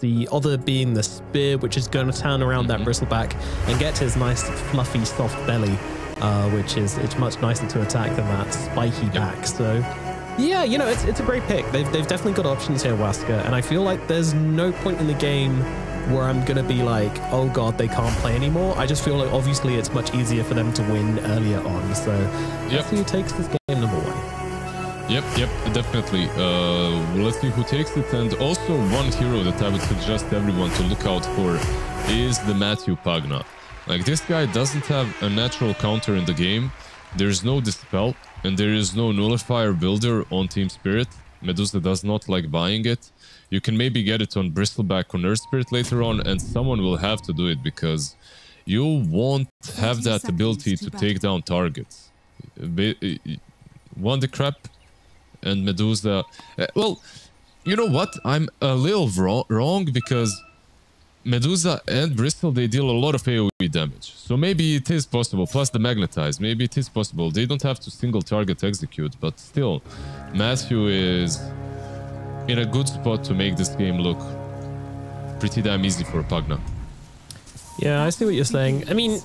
The other being the spear, which is going to turn around that bristleback and get his nice, fluffy, soft belly, which is it's much nicer to attack than that spiky back. So, yeah, you know, it's a great pick. They've definitely got options here, Waska, and I feel like there's no point in the game where I'm going to be like, oh God, they can't play anymore. I just feel like obviously it's much easier for them to win earlier on. So let's see who takes this game number 1. Yep, definitely. Let's see who takes it. And also one hero that I would suggest everyone to look out for is the Matthew Pagna. Like, this guy doesn't have a natural counter in the game. There's no Dispel, and there is no Nullifier builder on Team Spirit. Medusa does not like buying it. You can maybe get it on Bristleback or Earth Spirit later on, and someone will have to do it because you won't have that ability to take down targets. One Decrep and Medusa. Well, you know what? I'm a little wrong because Medusa and Bristol, they deal a lot of AoE damage. So maybe it is possible. Plus the Magnetize. Maybe it is possible. They don't have to single target execute, but still, Matthew is in a good spot to make this game look pretty damn easy for Pagna. Yeah, I see what you're saying. I mean,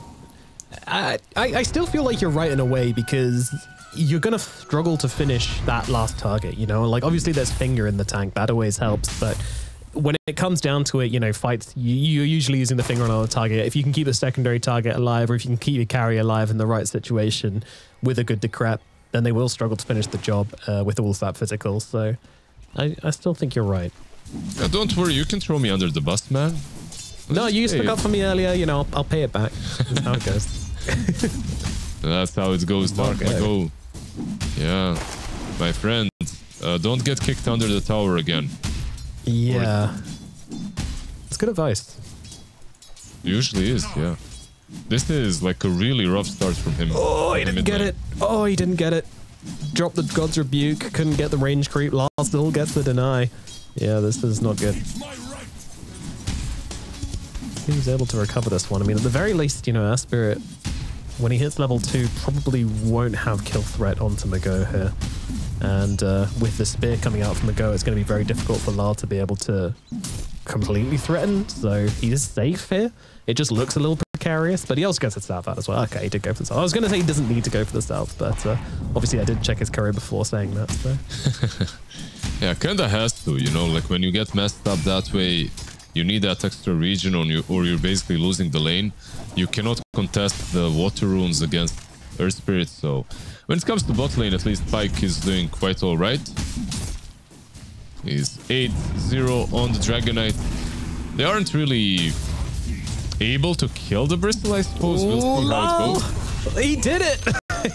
I still feel like you're right in a way because you're going to struggle to finish that last target, you know? Like, obviously there's Finger in the tank. That always helps, but when it comes down to it, you know, fights, you're usually using the Finger on a target. If you can keep the secondary target alive, or if you can keep your carry alive in the right situation with a good Decrep, then they will struggle to finish the job with all that physical. So I still think you're right. Yeah, don't worry, you can throw me under the bus, man. No, you stuck up for me earlier, you know, I'll pay it back. That's how it goes. That's how it goes, Dark. Go. Yeah, my friend, don't get kicked under the tower again. Yeah. It's good advice. Usually is, yeah. This is like a really rough start from him. Oh, he didn't get it. Oh, he didn't get it. Dropped the God's Rebuke. Couldn't get the range creep. Last still gets the deny. Yeah, this is not good. He was able to recover this one. I mean, at the very least, you know, our Spirit, when he hits level 2, probably won't have kill threat onto Mago here. And with the spear coming out from Mago, it's going to be very difficult for Lar to be able to completely threaten. So he is safe here. It just looks a little precarious, but he also gets the south out as well. Okay, he did go for the south. I was going to say he doesn't need to go for the south, but obviously I did check his career before saying that. So. Yeah, kinda has to, you know, like when you get messed up that way, you need that extra region on you, or you're basically losing the lane. You cannot contest the water runes against Earth Spirit, so when it comes to bot lane, at least Pyke is doing quite alright. He's 8-0 on the Dragonite. They aren't really able to kill the Bristle, I suppose. We'll see how it goes. He did it!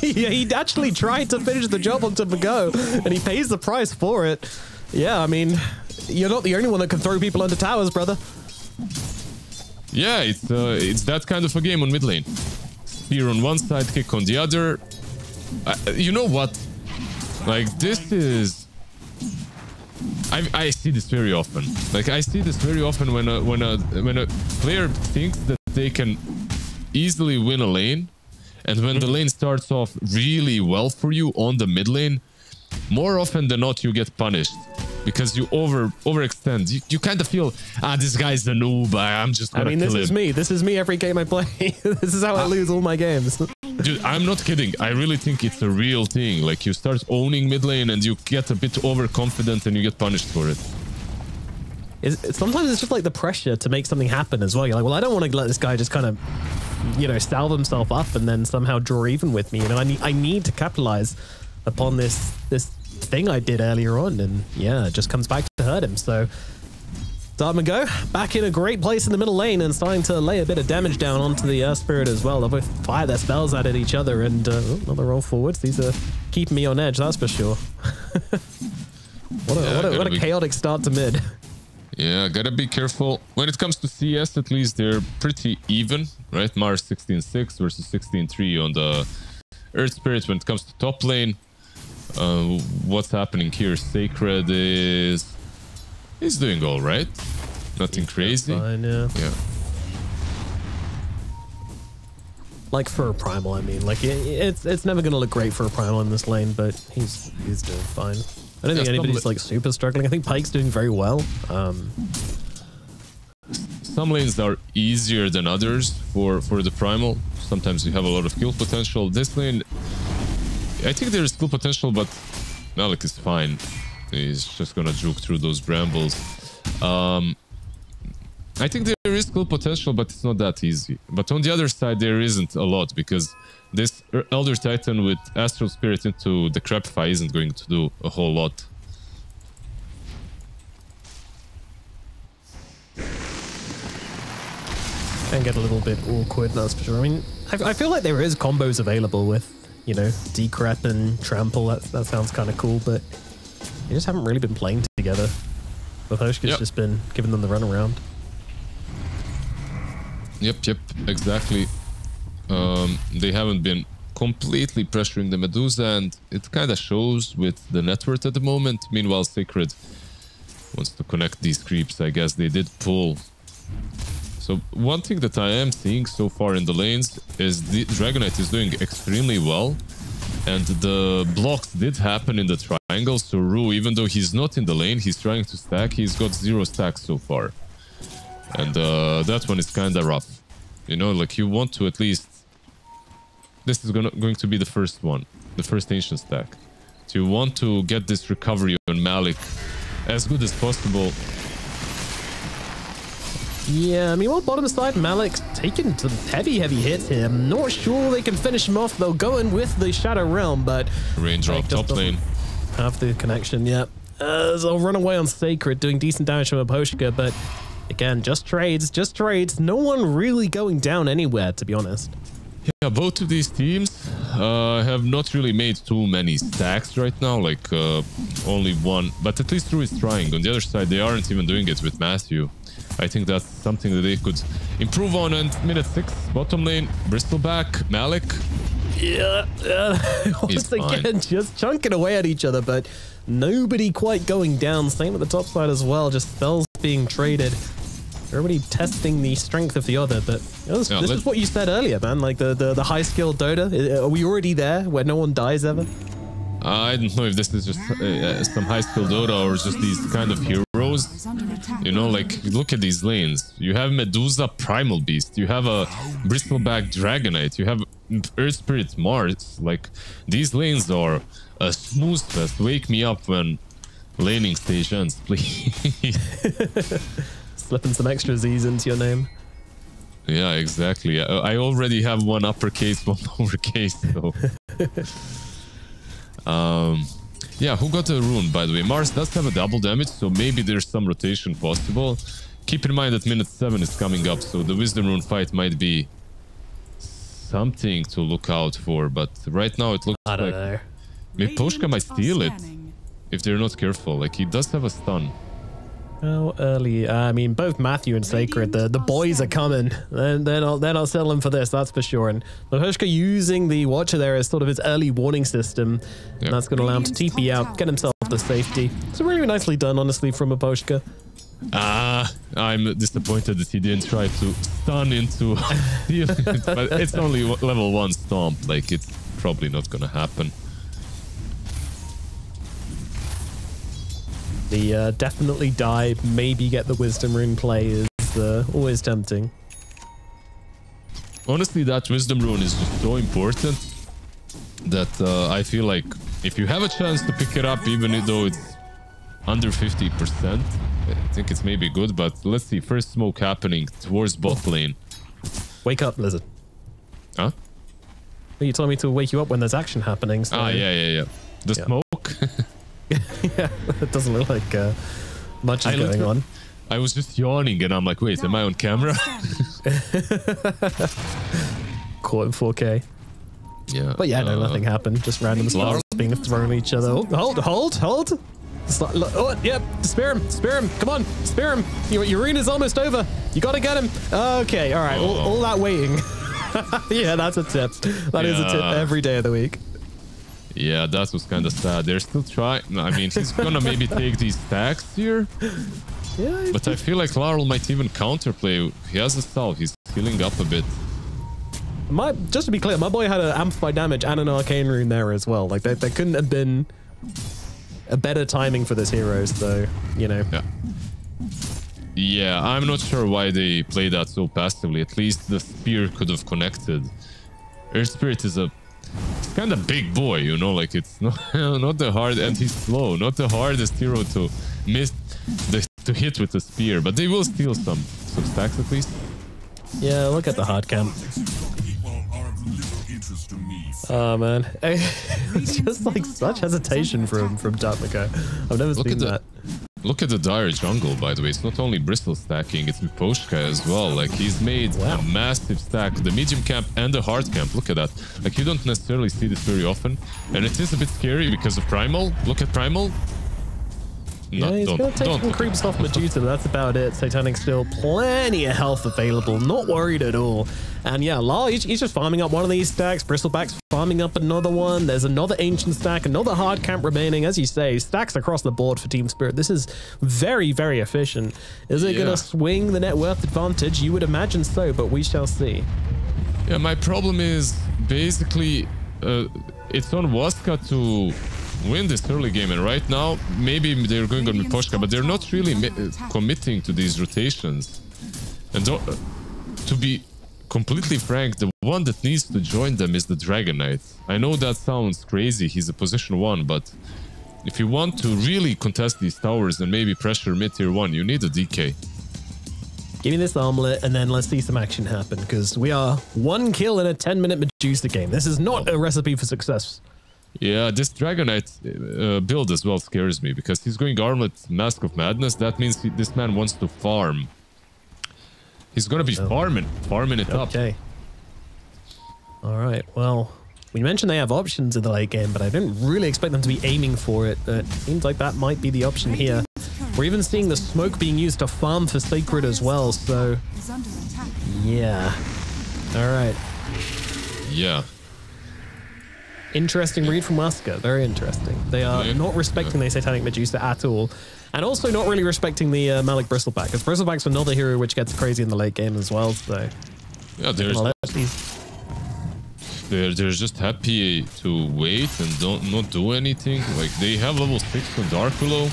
He actually tried to finish the job onto Mago, and he pays the price for it. Yeah, I mean, you're not the only one that can throw people under towers, brother. Yeah, it's that kind of a game on mid lane. Spear on one side, kick on the other. You know what? Like, this is... I see this very often. Like, I see this very often when a player thinks that they can easily win a lane, and when the lane starts off really well for you on the mid lane, more often than not you get punished because you overextend. You kind of feel, this guy's a noob. I'm just gonna kill him. This is me every game I play. This is how I lose all my games. Dude, I'm not kidding. I really think it's a real thing. Like, you start owning mid lane and you get a bit overconfident and you get punished for it. Sometimes it's just like the pressure to make something happen as well. You're like, well, I don't want to let this guy just kind of, you know, salve himself up and then somehow draw even with me. You know, I need to capitalize upon this thing I did earlier on, and yeah, it just comes back to hurt him. So Mago back in a great place in the middle lane and starting to lay a bit of damage down onto the Earth Spirit as well. They'll both fire their spells at each other, and another roll forwards. These are keeping me on edge, that's for sure. What a chaotic start to mid. Yeah, gotta be careful. When it comes to CS, at least they're pretty even, right? Mars 16-6 versus 16-3 on the Earth Spirit. When it comes to top lane, what's happening here? Sacred is doing all right. Nothing crazy. Fine, yeah. Like for a primal, I mean, like it's never gonna look great for a primal in this lane, but he's doing fine. I don't think anybody's like super struggling. I think Pyke's doing very well. some lanes are easier than others for the primal. Sometimes you have a lot of kill potential. This lane, I think there is skill potential, but Malik is fine. He's just gonna juke through those brambles. I think there is skill potential, but it's not that easy. But on the other side, there isn't a lot, because this Elder Titan with Astral Spirit into the Crapify isn't going to do a whole lot. Can get a little bit awkward, that's for sure. I mean, I feel like there is combos available with, you know, Decrep and Trample. That sounds kind of cool, but they just haven't really been playing together. Maposhka's just been giving them the runaround. Yep, exactly. They haven't been completely pressuring the Medusa, and it kind of shows with the net worth at the moment. Meanwhile, Sacred wants to connect these creeps. I guess they did pull. So one thing that I am seeing so far in the lanes is the Dragonite is doing extremely well, and the blocks did happen in the triangle. So Rue, even though he's not in the lane, he's trying to stack. He's got 0 stacks so far. And that one is kind of rough. You know, like you want to at least... This is going to be the first one. The first ancient stack. So you want to get this recovery on Malik as good as possible. Yeah, I mean, well, bottom side, Malik's taking some heavy hits here. I'm not sure they can finish him off. They'll go in with the Shadow Realm, but... Raindrop top lane. Have the connection, yeah. So I'll run away on Sacred, doing decent damage from Maposhka, but... Again, just trades. No one really going down anywhere, to be honest. Yeah, both of these teams have not really made too many stacks right now, like only one. But at least Rue is trying. On the other side, they aren't even doing it with Matthew. I think that's something that they could improve on. And minute 6, bottom lane, Bristleback, Malik. Yeah, once again, just chunking away at each other, but nobody quite going down. Same at the top side as well, just spells being traded. Everybody testing the strength of the other, but this is what you said earlier, man. Like the high skill Dota. Are we already there where no one dies ever? I don't know if this is just some high skill Dota or just these kind of heroes. You know, like look at these lanes. You have Medusa Primal Beast. You have a Bristleback Dragonite. You have Earth Spirit Mars. Like these lanes are a smooth fest. Wake me up when laning stage ends, please. Slipping some extra Z's into your name. Yeah, exactly. I already have one uppercase, one lowercase, so... yeah, who got a rune, by the way? Mars does have a double damage, so maybe there's some rotation possible. Keep in mind that minute 7 is coming up, so the Wisdom Rune fight might be something to look out for, but right now it looks like... I don't know. Maybe Poshka might steal it, if they're not careful. Like, he does have a stun. How early? I mean, both Matthew and Sacred, the boys are coming. They're not settling for this, that's for sure. And Maposhka using the Watcher there as sort of his early warning system. Yep. And that's going to allow him to TP out, get himself the safety. It's really nicely done, honestly, from Maposhka. I'm disappointed that he didn't try to stun into but it's only level 1 stomp. Like, it's probably not going to happen. The definitely die, maybe get the Wisdom Rune play is always tempting. Honestly, that Wisdom Rune is just so important that I feel like if you have a chance to pick it up, even though it's under 50%, I think it's maybe good. But let's see, first smoke happening towards bot lane. Wake up, Lizard. Huh? Well, you told me to wake you up when there's action happening. So... yeah. The smoke? Yeah, it doesn't look like much is going on. I was just yawning and I'm like, wait, am I on camera? Caught in 4K. Yeah. But yeah, no, nothing happened. Just random spells being thrown at each other. Oh, hold. Oh, yep, spare him. Come on, spare him. Your arena's almost over. You gotta get him. Okay, all right. All that waiting. Yeah, that's a tip. That is a tip every day of the week. Yeah, that was kind of sad. They're still trying. I mean, he's gonna maybe take these stacks here. Yeah, but I feel like Laurel might even counterplay. He has a salve. He's healing up a bit. Just to be clear, my boy had an amplified damage and an arcane rune there as well. Like, there couldn't have been a better timing for this hero, so, you know. Yeah. Yeah, I'm not sure why they play that so passively. At least the spear could have connected. Earth Spirit is a kind of big boy, you know, like it's not not the hard, and he's slow, not the hardest hero to miss to hit with the spear, but they will steal some stacks at least. Yeah, look at the hard camp. Oh man, it's just like such hesitation from Dota2. I've never seen that. Look at the dire jungle, by the way. It's not only Bristle stacking, it's Miposhka as well. Like, he's made a massive stack. The medium camp and the hard camp. Look at that. Like, you don't necessarily see this very often. And it is a bit scary because of Primal. Look at Primal. Yeah, he's going to take some creeps off Medusa, but that's about it. Satanic still plenty of health available. Not worried at all. And yeah, Lar, he's just farming up one of these stacks. Bristleback's farming up another one. There's another ancient stack, another hard camp remaining. As you say, stacks across the board for Team Spirit. This is very, very efficient. Is it going to swing the net worth advantage? You would imagine so, but we shall see. Yeah, my problem is basically it's on Waska to win this early game, and right now maybe they're going on Miposhka, but they're not really committing to these rotations. And to be completely frank, the one that needs to join them is the Dragon Knight. I know that sounds crazy, he's a position 1, but if you want to really contest these towers and maybe pressure mid tier 1, you need a DK. Give me this armlet and then let's see some action happen, because we are 1 kill in a 10-minute Medusa game. This is not a recipe for success. Yeah, this Dragon Knight build as well scares me, because he's going Armlet Mask of Madness. That means this man wants to farm. He's gonna be farming it up. Okay. All right, well, we mentioned they have options in the late game, but I didn't really expect them to be aiming for it. But it seems like that might be the option here. We're even seeing the smoke being used to farm for Sacred as well, so... yeah. All right. Yeah. Interesting read from Waska. Very interesting. They are not respecting the Satanic Medusa at all. And also not really respecting the Malik Bristleback. Because Bristleback's another hero which gets crazy in the late game as well. So yeah, they're just happy to wait and not do anything. Like, they have level 6 on Dark Willow.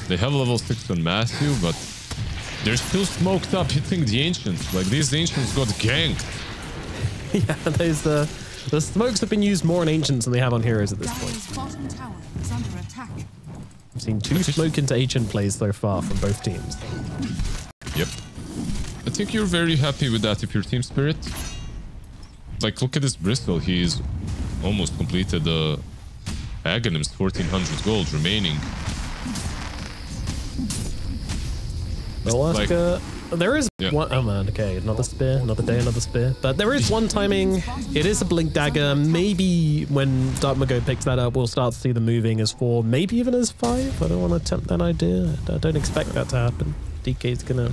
They have level 6 on Matthew, but they're still smoked up hitting the Ancients. Like, these Ancients got ganked. Yeah, there's the smokes have been used more on Ancients than they have on heroes at this point. I've seen 2 smoke into Ancient plays so far from both teams. Yep. I think you're very happy with that if you're Team Spirit. Like, look at this Bristle. He's almost completed the Aghanim's 1400 gold remaining. Well, Waska, there is one... oh man, okay, another spear, another day, another spear. But there is one timing. It is a blink dagger. Maybe when Dark Mago picks that up, we'll start to see them moving as 4, maybe even as 5. I don't want to tempt that idea. I don't expect that to happen. DK's gonna...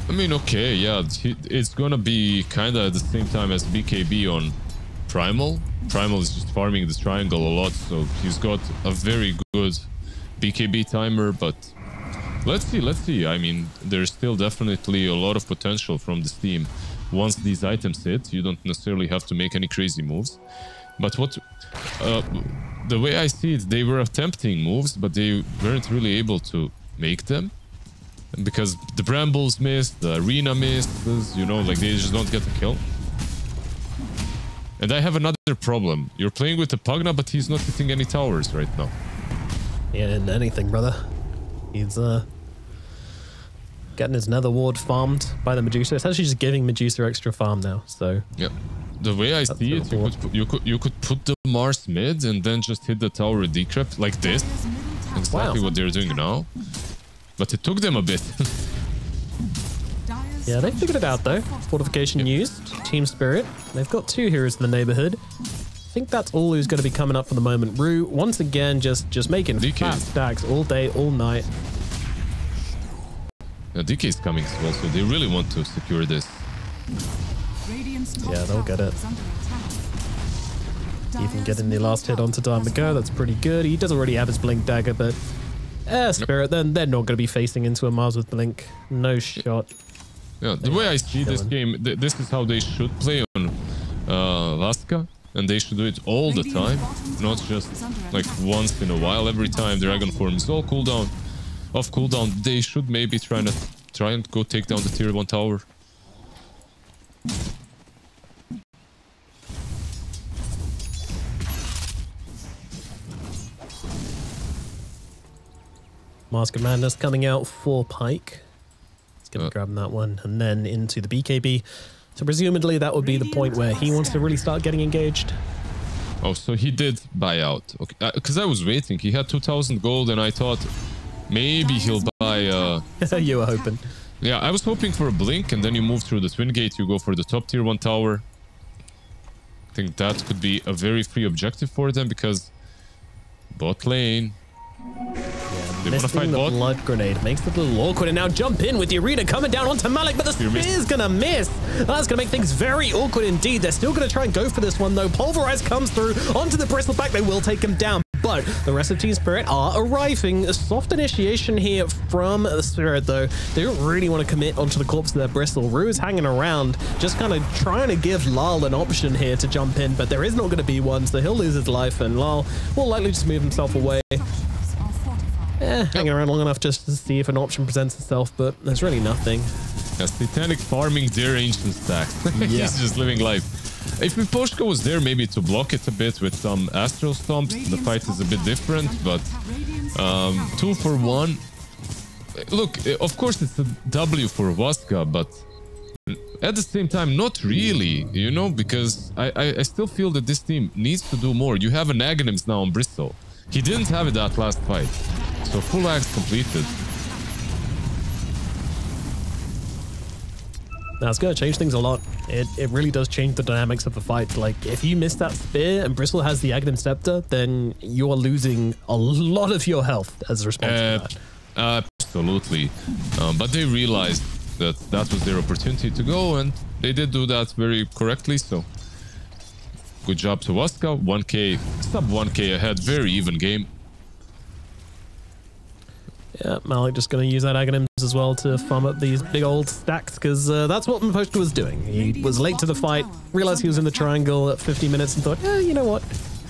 I mean, okay, yeah, it's gonna be kind of at the same time as BKB on Primal. Primal is just farming this triangle a lot, so he's got a very good BKB timer, but... let's see. I mean, there's still definitely a lot of potential from this team. Once these items hit, you don't necessarily have to make any crazy moves. But the way I see it, they were attempting moves, but they weren't really able to make them. Because the Brambles missed, the Arena missed, you know, like they just don't get a kill. And I have another problem. You're playing with the Pugna, but he's not hitting any towers right now. Yeah, anything, brother. He's getting his nether ward farmed by the Medusa. It's actually just giving Medusa extra farm now. So yeah, the way I see it, you could put the Mars mid and then just hit the tower with Decrypt like this. Exactly what they're doing now. But it took them a bit. Yeah, they figured it out though. Fortification used. Team Spirit. They've got 2 heroes in the neighborhood. I think that's all who's going to be coming up for the moment. Rue, once again, just making fat stacks all day, all night. Yeah, DK is coming as well, so they really want to secure this. Yeah, they'll get it. Even getting the last hit onto Dark Mago, that's pretty good. He does already have his Blink Dagger, but Spirit, then they're not going to be facing into a Mars with Blink. No shot. Yeah, the way I see this game, this is how they should play on Waska. And they should do it all the time, not just like once in a while. Every time Dragon form is all cooldown, off cooldown, they should maybe try try and go take down the tier 1 tower. Mask of Madness coming out for Pyke. He's going to grab that one and then into the BKB. So presumably that would be the point where he wants to really start getting engaged. Oh, so he did buy out. Okay, because I was waiting. He had 2,000 gold and I thought maybe he'll buy... You were hoping. Yeah, I was hoping for a blink and then you move through the Twin Gate, you go for the top tier 1 tower. I think that could be a very free objective for them because bot lane... They want to fight bot. Blood grenade makes it a little awkward, and now jump in with the arena coming down onto Malik, but the spear's gonna miss. That's gonna make things very awkward indeed. They're still gonna try and go for this one though. Pulverize comes through onto the Bristleback. They will take him down, but the rest of Team Spirit are arriving. A soft initiation here from the Spirit though. They don't really want to commit onto the corpse of their Bristle. Rue is hanging around, just kind of trying to give Lal an option here to jump in, but there is not going to be one, so he'll lose his life, and Lal will likely just move himself away. Hanging around long enough just to see if an option presents itself, but there's really nothing. Yes, Titanic farming their ancient stack. He's just living life. If Miposhka was there maybe to block it a bit with some Astral Stomps, the fight is a bit different, but 2 for 1. Look, of course it's a W for Waska, but at the same time, not really, you know, because I still feel that this team needs to do more. You have an Aghanims now on Bristol. He didn't have it that last fight. So full axe completed. That's going to change things a lot. It really does change the dynamics of the fight. Like, if you miss that spear and Bristle has the Aghanim Scepter, then you are losing a lot of your health as a response to that. Absolutely. But they realized that that was their opportunity to go, and they did do that very correctly, so good job to Waska. 1k, sub 1k ahead, very even game. Yeah, Malik just going to use that Aghanims as well to farm up these big old stacks, because that's what Miposhka was doing. He was late to the fight, realized he was in the triangle at 50 minutes and thought, you know what?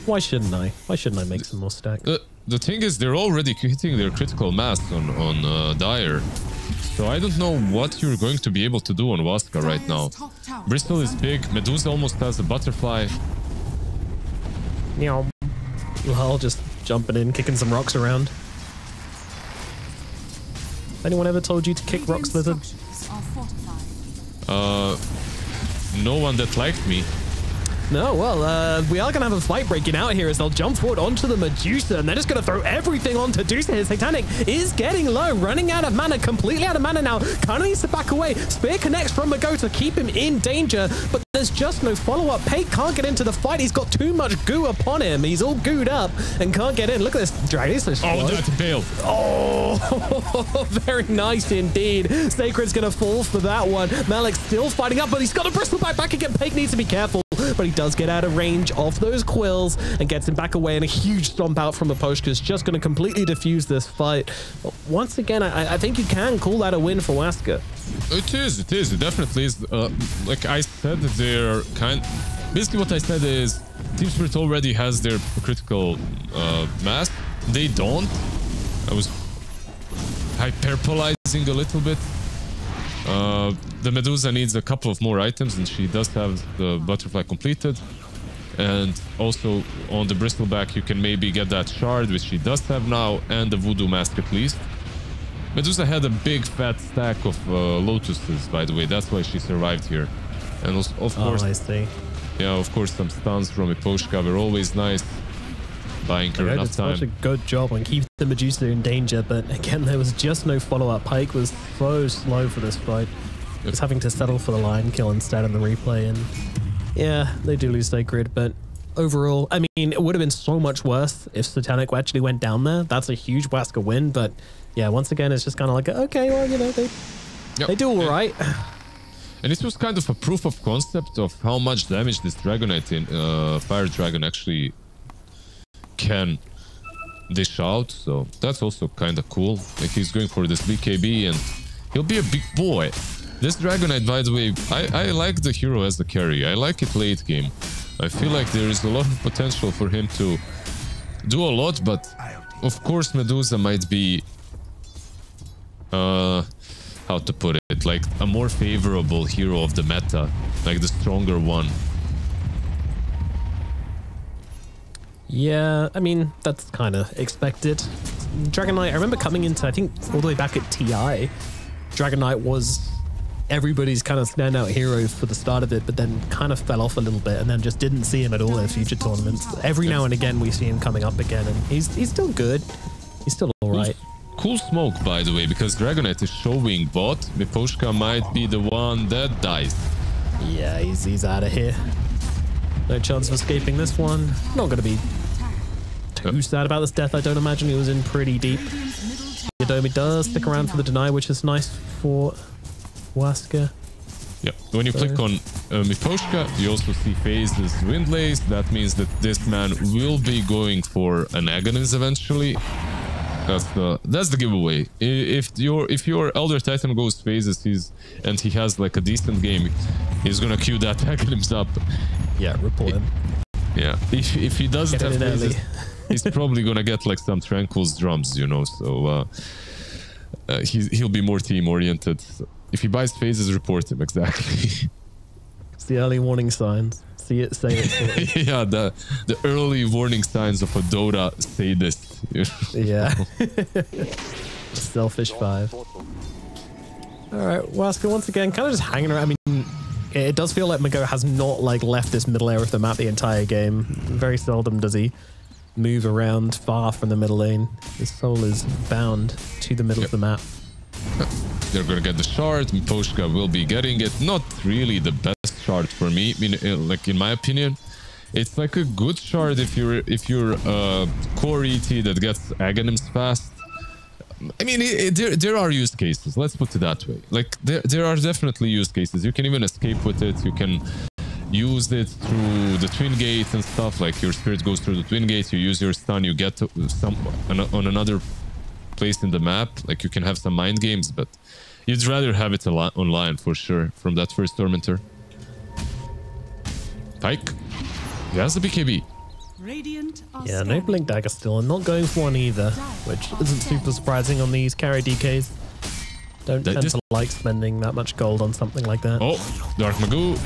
Why shouldn't I? Why shouldn't I make some more stacks? The thing is, they're already hitting their critical mass on Dire. So I don't know what you're going to be able to do on Waska right now. Bristol is big, Medusa almost has a butterfly. Meow. Lal just jumping in, kicking some rocks around. Anyone ever told you to kick rocks, Lizard? No one that liked me. No, well, we are going to have a fight breaking out here as they'll jump forward onto the Medusa, and they're just going to throw everything onto Dusa here. Satanic is getting low, running out of mana, completely out of mana now. Kind of needs to back away. Spear connects from Mago to keep him in danger, but there's just no follow-up. Pate can't get into the fight. He's got too much goo upon him. He's all gooed up and can't get in. Look at this dragon. He's so slow. Oh, that's a bail. Oh, very nice indeed. Sacred's going to fall for that one. Malik's still fighting up, but he's got a Bristol back again. Pate needs to be careful, but he does get out of range of those quills and gets him back away, and a huge stomp out from Miposhka is just going to completely diffuse this fight. But once again, I think you can call that a win for Waska. It is. It definitely is. Like I said, they're basically what I said is Team Spirit already has their critical mass. They don't. I was hyperbolizing a little bit. The Medusa needs a couple of more items, and she does have the butterfly completed. And also on the Bristleback, you can maybe get that shard, which she does have now, and the voodoo mask at least. Medusa had a big fat stack of lotuses, by the way. That's why she survived here. And also, of course, I see. Yeah, of course, some stuns from Miposhka were always nice. Buying her enough time. Such a good job on keeping the Medusa in danger, but again, there was just no follow-up. Pyke was so slow for this fight. Yep. Just having to settle for the lion kill instead in the replay, and yeah, they do lose Sacred, but overall, I mean, it would have been so much worse if Satanic actually went down there. That's a huge Waska win, but yeah, once again, it's just kind of like, okay, well, you know, they do all right. And this was kind of a proof of concept of how much damage this Dragonite in Fire Dragon actually can dish out, so that's also kind of cool. Like, he's going for this BKB and he'll be a big boy. This Dragonite, by the way, I like the hero as the carry. I like it late game. I feel like there is a lot of potential for him to do a lot, but of course Medusa might be how to put it, like a more favorable hero of the meta, like the stronger one. Yeah, I mean, that's kind of expected. Dragon Knight, I remember coming into, I think, all the way back at TI, Dragon Knight was everybody's kind of standout hero for the start of it, but then kind of fell off a little bit and then just didn't see him at all in future tournaments. Every now and again, we see him coming up again, and he's still good. He's still all right. Cool smoke, by the way, because Dragon Knight is showing bot. Miposhka might be the one that dies. Yeah, he's out of here. No chance of escaping this one. Not going to be too sad about this death. I don't imagine he was in pretty deep. Yadomi does stick around for the deny, which is nice for Waska. Yeah, when you click on Miposhka, you also see phases Windlace. That means that this man will be going for an Aghanim eventually. That's the giveaway. If your Elder Titan goes phases, and he has like a decent game, he's gonna queue that Aghanims up. Yeah, report him. Yeah, if he doesn't have phases, he's probably gonna get like some Tranquil's drums, you know. So he'll be more team oriented. If he buys phases, report him exactly. It's the early warning signs. See it, say it. Yeah, the early warning signs of a Dota sadist. Yeah. Selfish 5. All right, Waska once again, kind of just hanging around. I mean, it does feel like Mago has not like left this middle area of the map the entire game. Very seldom does he move around far from the middle lane. His soul is bound to the middle of the map. They're gonna get the shard. Miposhka will be getting it. Not really the best shard for me. I mean, like in my opinion, it's like a good shard if you're core ET that gets Aghanims fast. I mean, there are use cases. Let's put it that way. Like there are definitely use cases. You can even escape with it. You can use it through the twin gate and stuff. Like your spirit goes through the twin gate. You use your stun. You get to on another place in the map. Like you can have some mind games, but you'd rather have it online for sure from that first Tormentor. Pyke. He has the BKB. Yeah, no Blink Dagger still, and not going for one either, which isn't super surprising on these carry DKs. Don't tend to like spending that much gold on something like that. Oh, Dark Magoo.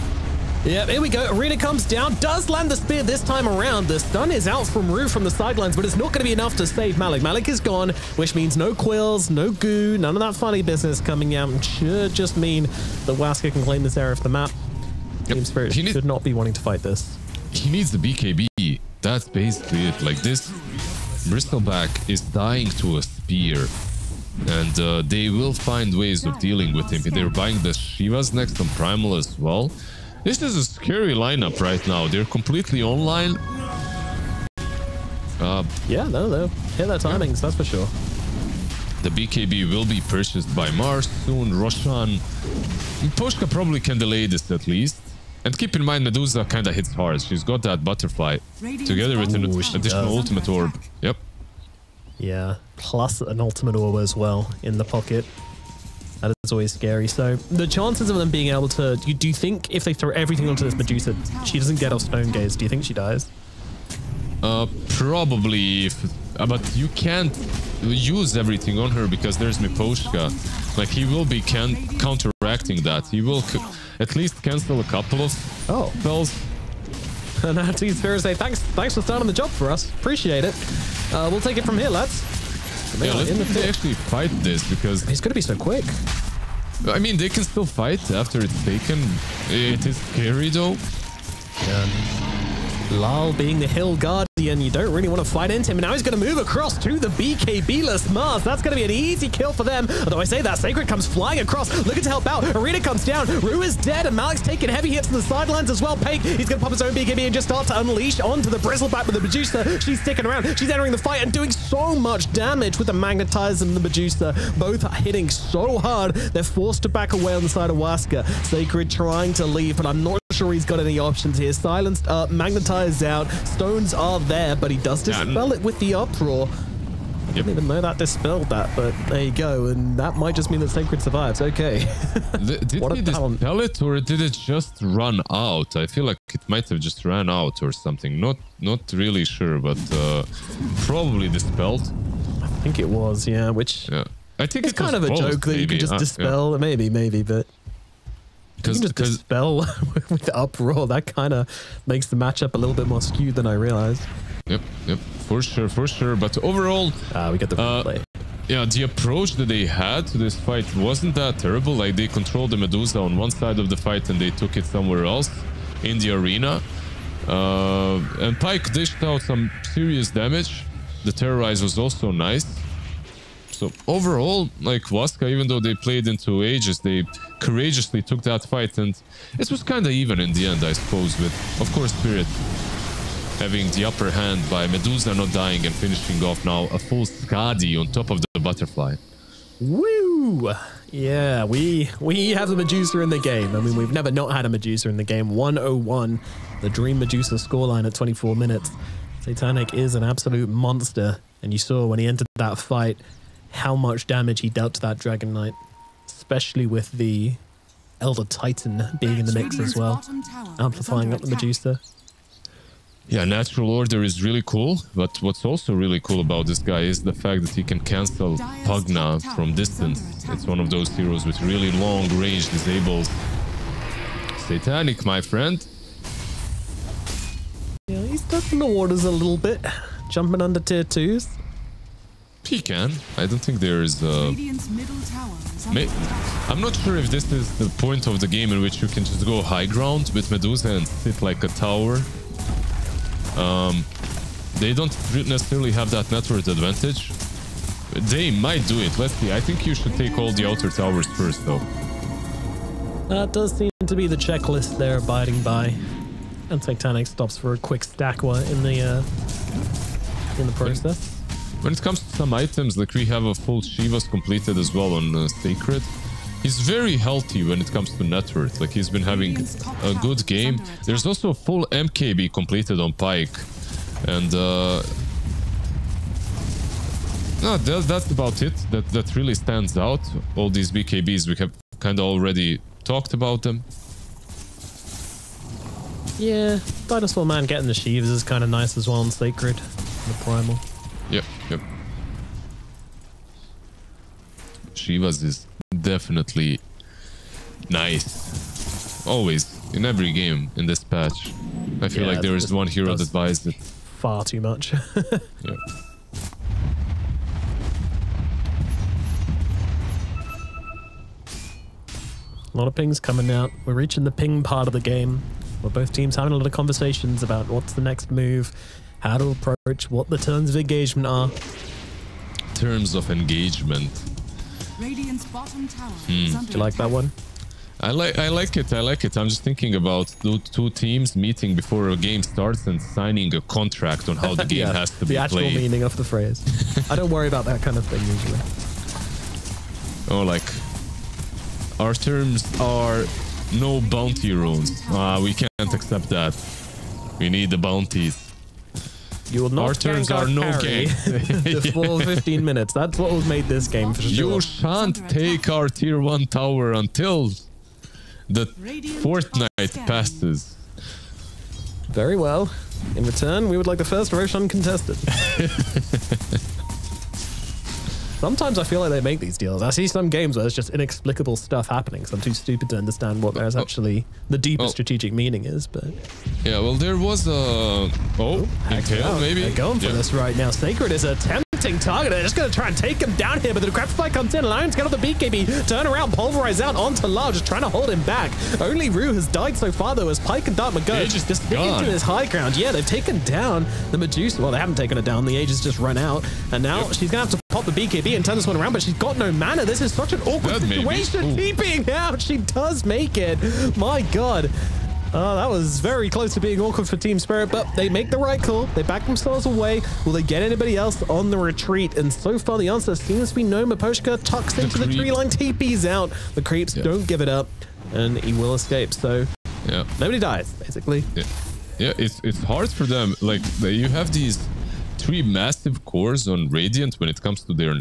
Yeah, here we go. Arena comes down, does land the spear this time around. The stun is out from Rue from the sidelines, but it's not going to be enough to save Malik. Malik is gone, which means no quills, no goo, none of that funny business coming out. And should just mean that Waska can claim this area of the map. Team Spirit should not be wanting to fight this. He needs the BKB. That's basically it. Like this, Bristleback is dying to a spear. And they will find ways of dealing with him. They're buying the Shivas next on Primal as well. This is a scary lineup right now. They're completely online. Yeah, no, hit their timings, that's for sure. The BKB will be purchased by Mars soon. Roshan. Poshka probably can delay this at least. And keep in mind, Medusa kind of hits hard. She's got that butterfly together with an additional ultimate orb. Yep. Yeah, plus an ultimate orb as well in the pocket. That is always scary. So the chances of them being able to... Do you think if they throw everything onto this Medusa, she doesn't get off Stone Gaze, do you think she dies? Probably. But you can't use everything on her because there's Miposhka. Like, he will be counteracting that. He will at least cancel a couple of spells. And I have to say thanks for starting the job for us. Appreciate it. We'll take it from here, lads. Yeah, let's actually fight this because... He's going to be so quick. I mean, they can still fight after it's taken. It is scary though. Yeah. Lal being the hill guardian, you don't really want to fight into him. And now he's going to move across to the BKB-less Mars. That's going to be an easy kill for them. Although I say that, Sacred comes flying across, looking to help out. Arena comes down. Rue is dead, and Malik's taking heavy hits from the sidelines as well. Pyke, he's going to pop his own BKB and just start to unleash onto the Bristleback with the Medusa. She's sticking around. She's entering the fight and doing so much damage with the Magnetize and the Medusa. Both are hitting so hard, they're forced to back away on the side of Waska. Sacred trying to leave, but I'm not sure he's got any options here. Silenced up, Magnetized out, stones are there, but he does dispel it with the uproar. I didn't even know that dispelled that, but there you go, and that might just mean that Sacred survives. Okay. Did he dispel it, or did it just run out? I feel like it might have just ran out or something. Not really sure, but probably dispelled. I think it was, yeah, which... Yeah. I think it's kind of a joke that you can just dispel. Yeah. Maybe, but you can just dispel with uproar. That kind of makes the matchup a little bit more skewed than I realized. Yep, for sure. But overall, we get the replay. Yeah, the approach that they had to this fight wasn't that terrible. Like, they controlled the Medusa on one side of the fight and they took it somewhere else in the arena. And Pyke dished out some serious damage. The Terrorize was also nice. So overall, like, Waska, even though they played into ages, they courageously took that fight, and it was kind of even in the end, I suppose, with, of course, Spirit having the upper hand by Medusa not dying and finishing off now a full Skadi on top of the butterfly. Woo! Yeah, we have the Medusa in the game. I mean, we've never not had a Medusa in the game. 101, the Dream Medusa scoreline at 24 minutes. Satanic is an absolute monster, and you saw when he entered that fight how much damage he dealt to that Dragon Knight, especially with the Elder Titan being in the mix as well, amplifying up the Medusa. Yeah, Natural Order is really cool, but what's also really cool about this guy is the fact that he can cancel Pugna from distance. It's one of those heroes with really long range disables. Satanic, my friend. Yeah, he's testing the waters a little bit, jumping under tier 2s. He can. I don't think there is I'm not sure if this is the point of the game in which you can just go high ground with Medusa and sit like a tower. They don't necessarily have that network advantage. They might do it. Let's see. I think you should take all the outer towers first, though. That does seem to be the checklist they're abiding by. And Titanic stops for a quick stack in the process. When it comes to some items, like we have a full Shiva's completed as well on Sacred. He's very healthy when it comes to net worth. Like, he's been having a good game. There's also a full MKB completed on Pyke. And no, that's about it. That really stands out. All these BKBs, we have kind of already talked about them. Yeah, Dinosaur Man getting the Shivas is kind of nice as well on Sacred, the Primal. Yep. Shivas is definitely nice. Always, in every game in this patch. I feel like there is one hero that buys it. Far too much. Yeah. A lot of pings coming out. We're reaching the ping part of the game, where both teams having a lot of conversations about what's the next move, how to approach, what the terms of engagement are. Terms of engagement. Radiant's bottom tower Do you like that one? I like it. I'm just thinking about the two teams meeting before a game starts and signing a contract on how the game has to be played. The actual meaning of the phrase. I don't worry about that kind of thing usually. Oh, like, our terms are no bounty runes. We can't accept that. We need the bounties. You will not our terms are no game. The full 15 minutes. That's what was made this game for sure. You shan't take our tier 1 tower until the fortnight passes. Very well. In return, we would like the first Roche uncontested. Sometimes I feel like they make these deals. I see some games where there's just inexplicable stuff happening, so I'm too stupid to understand what there's actually the deeper strategic meaning is. But yeah, well, there was a Impale, maybe. They're going for this right now. Sacred is a tempting target. They're just going to try and take him down here, but the Grabfly comes in. Lions get off the BKB, turn around, pulverize out onto Love, just trying to hold him back. Only Rue has died so far, though, as Pyke and Dartmouth go. Just sticking to this high ground. Yeah, they've taken down the Medusa. Well, they haven't taken it down. The Age has just run out, and now she's going to have to pop the BKB and turn this one around, but she's got no mana. This is such an awkward situation. TPing out. She does make it. My God. That was very close to being awkward for Team Spirit, but they make the right call. They back themselves away. Will they get anybody else on the retreat? And so far, the answer seems to be no. Maposhka tucks into the tree line, TP's out. The creeps don't give it up, and he will escape. So nobody dies, basically. Yeah, it's hard for them. Like, you have these 3 massive cores on Radiant when it comes to their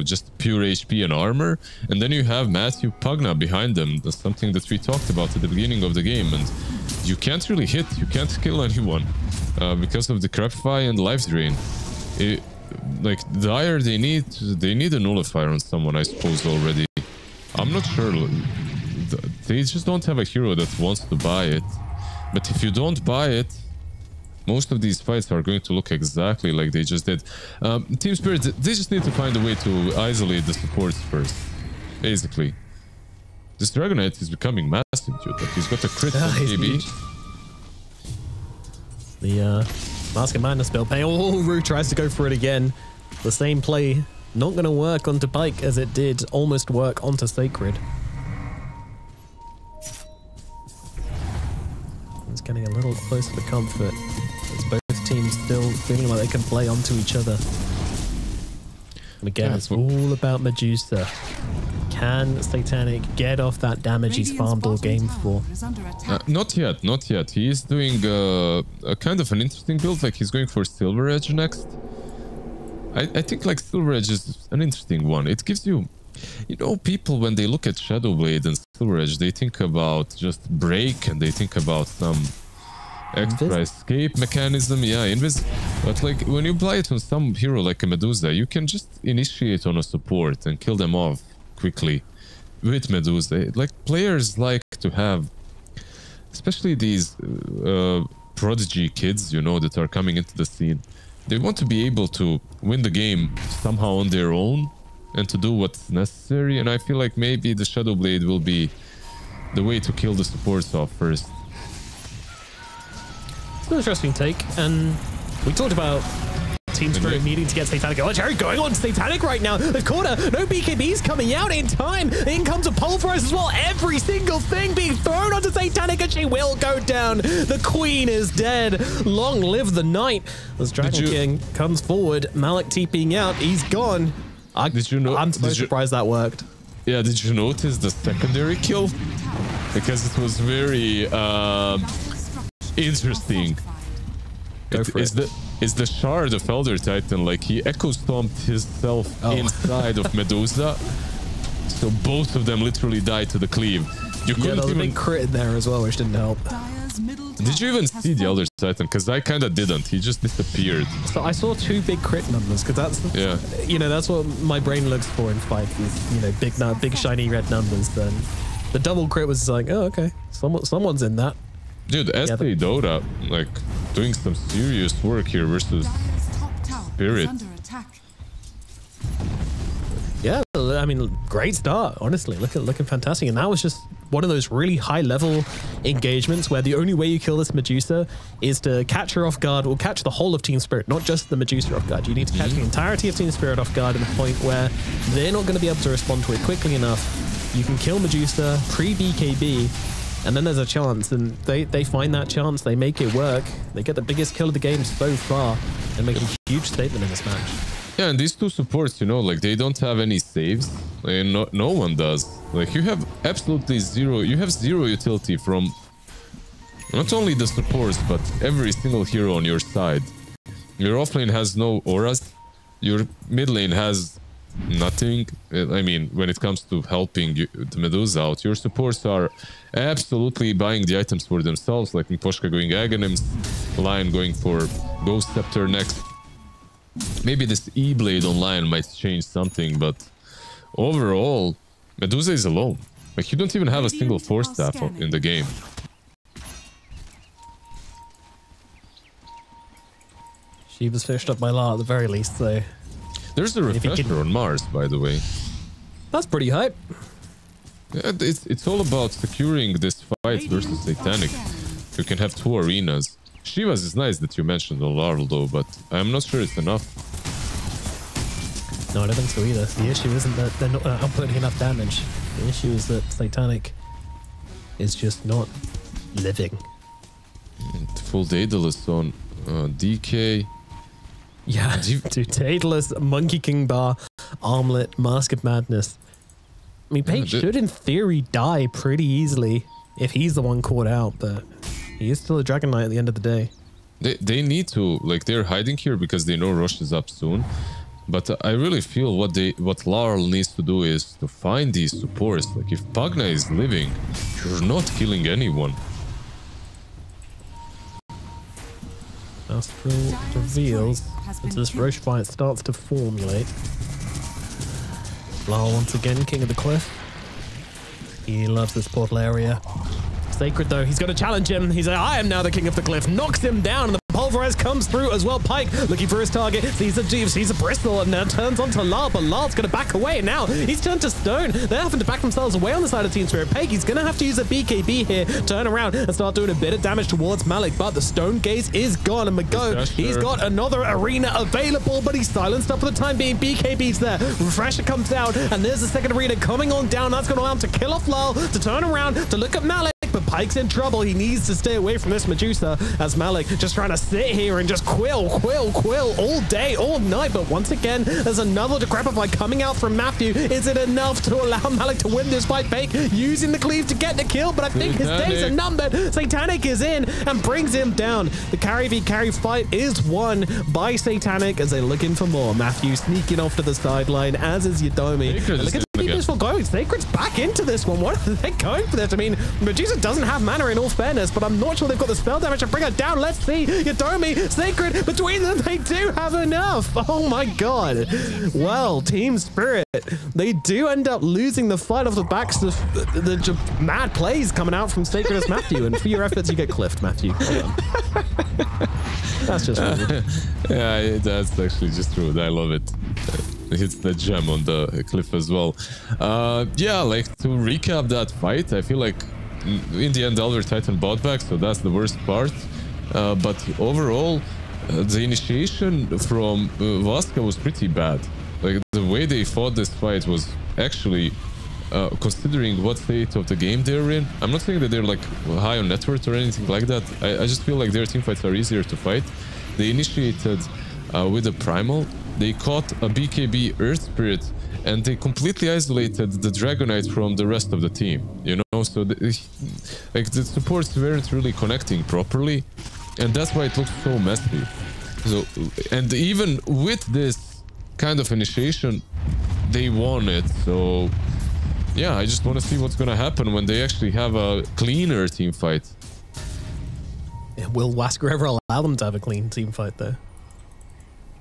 just pure HP and armor, and then you have Matthew Pugna behind them. That's something that we talked about at the beginning of the game, and you can't really hit, you can't kill anyone because of the Crapify and Life Drain. like Dire, they need a nullifier on someone, I suppose, already. I'm not sure. They just don't have a hero that wants to buy it. But if you don't buy it, most of these fights are going to look exactly like they just did. Team Spirit, they just need to find a way to isolate the supports first, basically. This Dragonite is becoming massive, dude. Like, he's got a crit from KB. The Mask of Madness build paying. Oh, Rue tries to go for it again. The same play not going to work onto Pike as it did almost work onto Sacred. It's getting a little closer to comfort as both teams still feeling like they can play onto each other. And again, it's all about Medusa. Can Satanic get off that damage he's farmed all game for? Not yet, not yet. He is doing a kind of an interesting build. Like, he's going for Silver Edge next. I think like Silver Edge is an interesting one. It gives you, you know, people when they look at Shadowblade and Silver Edge, they think about just break and they think about some extra escape mechanism. Yeah, but like when you apply it on some hero like a Medusa, you can just initiate on a support and kill them off quickly with Medusa. Like, players like to have, especially these prodigy kids, you know, that are coming into the scene. They want to be able to win the game somehow on their own and to do what's necessary. And I feel like maybe the Shadowblade will be the way to kill the supports off first. It's an interesting take, and we talked about Team Spirit needing to get Satanic. Oh, Jerry going on Satanic right now. They've caught her. No BKBs coming out in time. In comes a Pulverize as well. Every single thing being thrown onto Satanic, and she will go down. The Queen is dead. Long live the Knight. As Dragon King comes forward, Malik TPing out. He's gone. Did you know? I'm so surprised that worked. Yeah, did you notice the secondary kill? Because it was very interesting. It's the Shard of Elder Titan. Like, he echo stomped himself inside of Medusa, so both of them literally died to the cleave. You couldn't there was a big crit in there as well, which didn't help. Did you even see the Elder Titan? Because I kind of didn't. He just disappeared. So I saw 2 big crit numbers, because that's you know, that's what my brain looks for in fights. Is, you know, big shiny red numbers. Then the double crit was like, oh, okay, someone's in that. Dude, ST Dota, like, doing some serious work here versus Spirit. Yeah, I mean, great start, honestly. Looking fantastic. And that was just one of those really high-level engagements where the only way you kill this Medusa is to catch her off guard, or catch the whole of Team Spirit, not just the Medusa off guard. You need to catch the entirety of Team Spirit off guard to the point where they're not going to be able to respond to it quickly enough. You can kill Medusa pre-BKB, and then there's a chance, and they find that chance, they make it work. They get the biggest kill of the game so far and make a huge statement in this match. Yeah, and these two supports, you know, like, they don't have any saves. Like, no one does. Like, you have absolutely zero, you have zero utility from not only the supports, but every single hero on your side. Your offlane has no auras, your mid lane has nothing. I mean, when it comes to helping the Medusa out, your supports are absolutely buying the items for themselves, like Miposhka going Aghanims, Lion going for Ghost Scepter next. Maybe this E-Blade on Lion might change something, but overall, Medusa is alone. Like, you don't even have a single Force Staff in the game. She was finished up by La at the very least, so... There's a refresher on Mars, by the way. That's pretty hype. Yeah, it's all about securing this fight versus Satanic. You can have 2 arenas. Shiva's is nice that you mentioned on Larval though, but I'm not sure it's enough. No, I don't think so either. The issue isn't that they're not outputting enough damage. The issue is that Satanic is just not living. Full Daedalus on DK. Yeah, dude, Daedalus, Monkey King Bar, Armlet, Mask of Madness. I mean, Page should in theory die pretty easily if he's the one caught out, but he is still a Dragon Knight at the end of the day. They need to, like, they're hiding here because they know Rosh is up soon. But I really feel what Laurel needs to do is to find these supports. Like, if Pagna is living, you're not killing anyone. Astral reveals as this Roche fight starts to formulate. Lyle once again, king of the cliff. He loves this portal area. Sacred though, he's got to challenge him. He's like, I am now the king of the cliff. Knocks him down, and the pulverize comes through as well. Pyke looking for his target. Sees a Jeeves, sees a Bristol, and now turns onto Lyle, but Lyle's going to back away. Now he's turned to stone. They're having to back themselves away on the side of Team Spirit. Pyke, he's going to have to use a BKB here, turn around and start doing a bit of damage towards Malik, but the stone gaze is gone, and Mago, he's got another arena available, but he's silenced up for the time being. BKB's there. Refresher comes down, and there's the second arena coming on down. That's going to allow him to kill off Lyle, to turn around, to look at Malik. But Pyke's in trouble. He needs to stay away from this Medusa, as Malik just trying to sit here and just quill all day, all night. But once again, there's another Decrepify coming out from Matthew. Is it enough to allow Malik to win this fight? Pyke using the cleave to get the kill, but I think his days are numbered. Satanic is in and brings him down. The carry v carry fight is won by Satanic as they're looking for more. Matthew sneaking off to the sideline, as is Yodomi. Look at the peaceful going. Sacred's back into this one. What are they going for this? I mean, Medusa doesn't have mana in all fairness, but I'm not sure they've got the spell damage to bring her down. Let's see. Yodomi, Sacred, between them, they do have enough. Oh my god. Well, Team Spirit, they do end up losing the fight off the backs of the mad plays coming out from Sacred as Matthew, and for your efforts, you get cliffed, Matthew. That's just weird. Yeah, that's actually just true. I love it. Hits the gem on the cliff as well. Yeah, like to recap that fight, I feel like in the end Elder Titan bought back, so that's the worst part. But overall, the initiation from Waska was pretty bad. Like the way they fought this fight was actually, considering what state of the game they're in. I'm not saying that they're like high on net worth or anything like that. I just feel like their team fights are easier to fight. They initiated with a Primal. They caught a BKB Earth Spirit, and they completely isolated the Dragonite from the rest of the team, you know? So like the supports weren't really connecting properly, and that's why it looks so messy. So, and even with this kind of initiation, they won it. So yeah, I just want to see what's gonna happen when they actually have a cleaner team fight. Will Waska ever allow them to have a clean team fight though?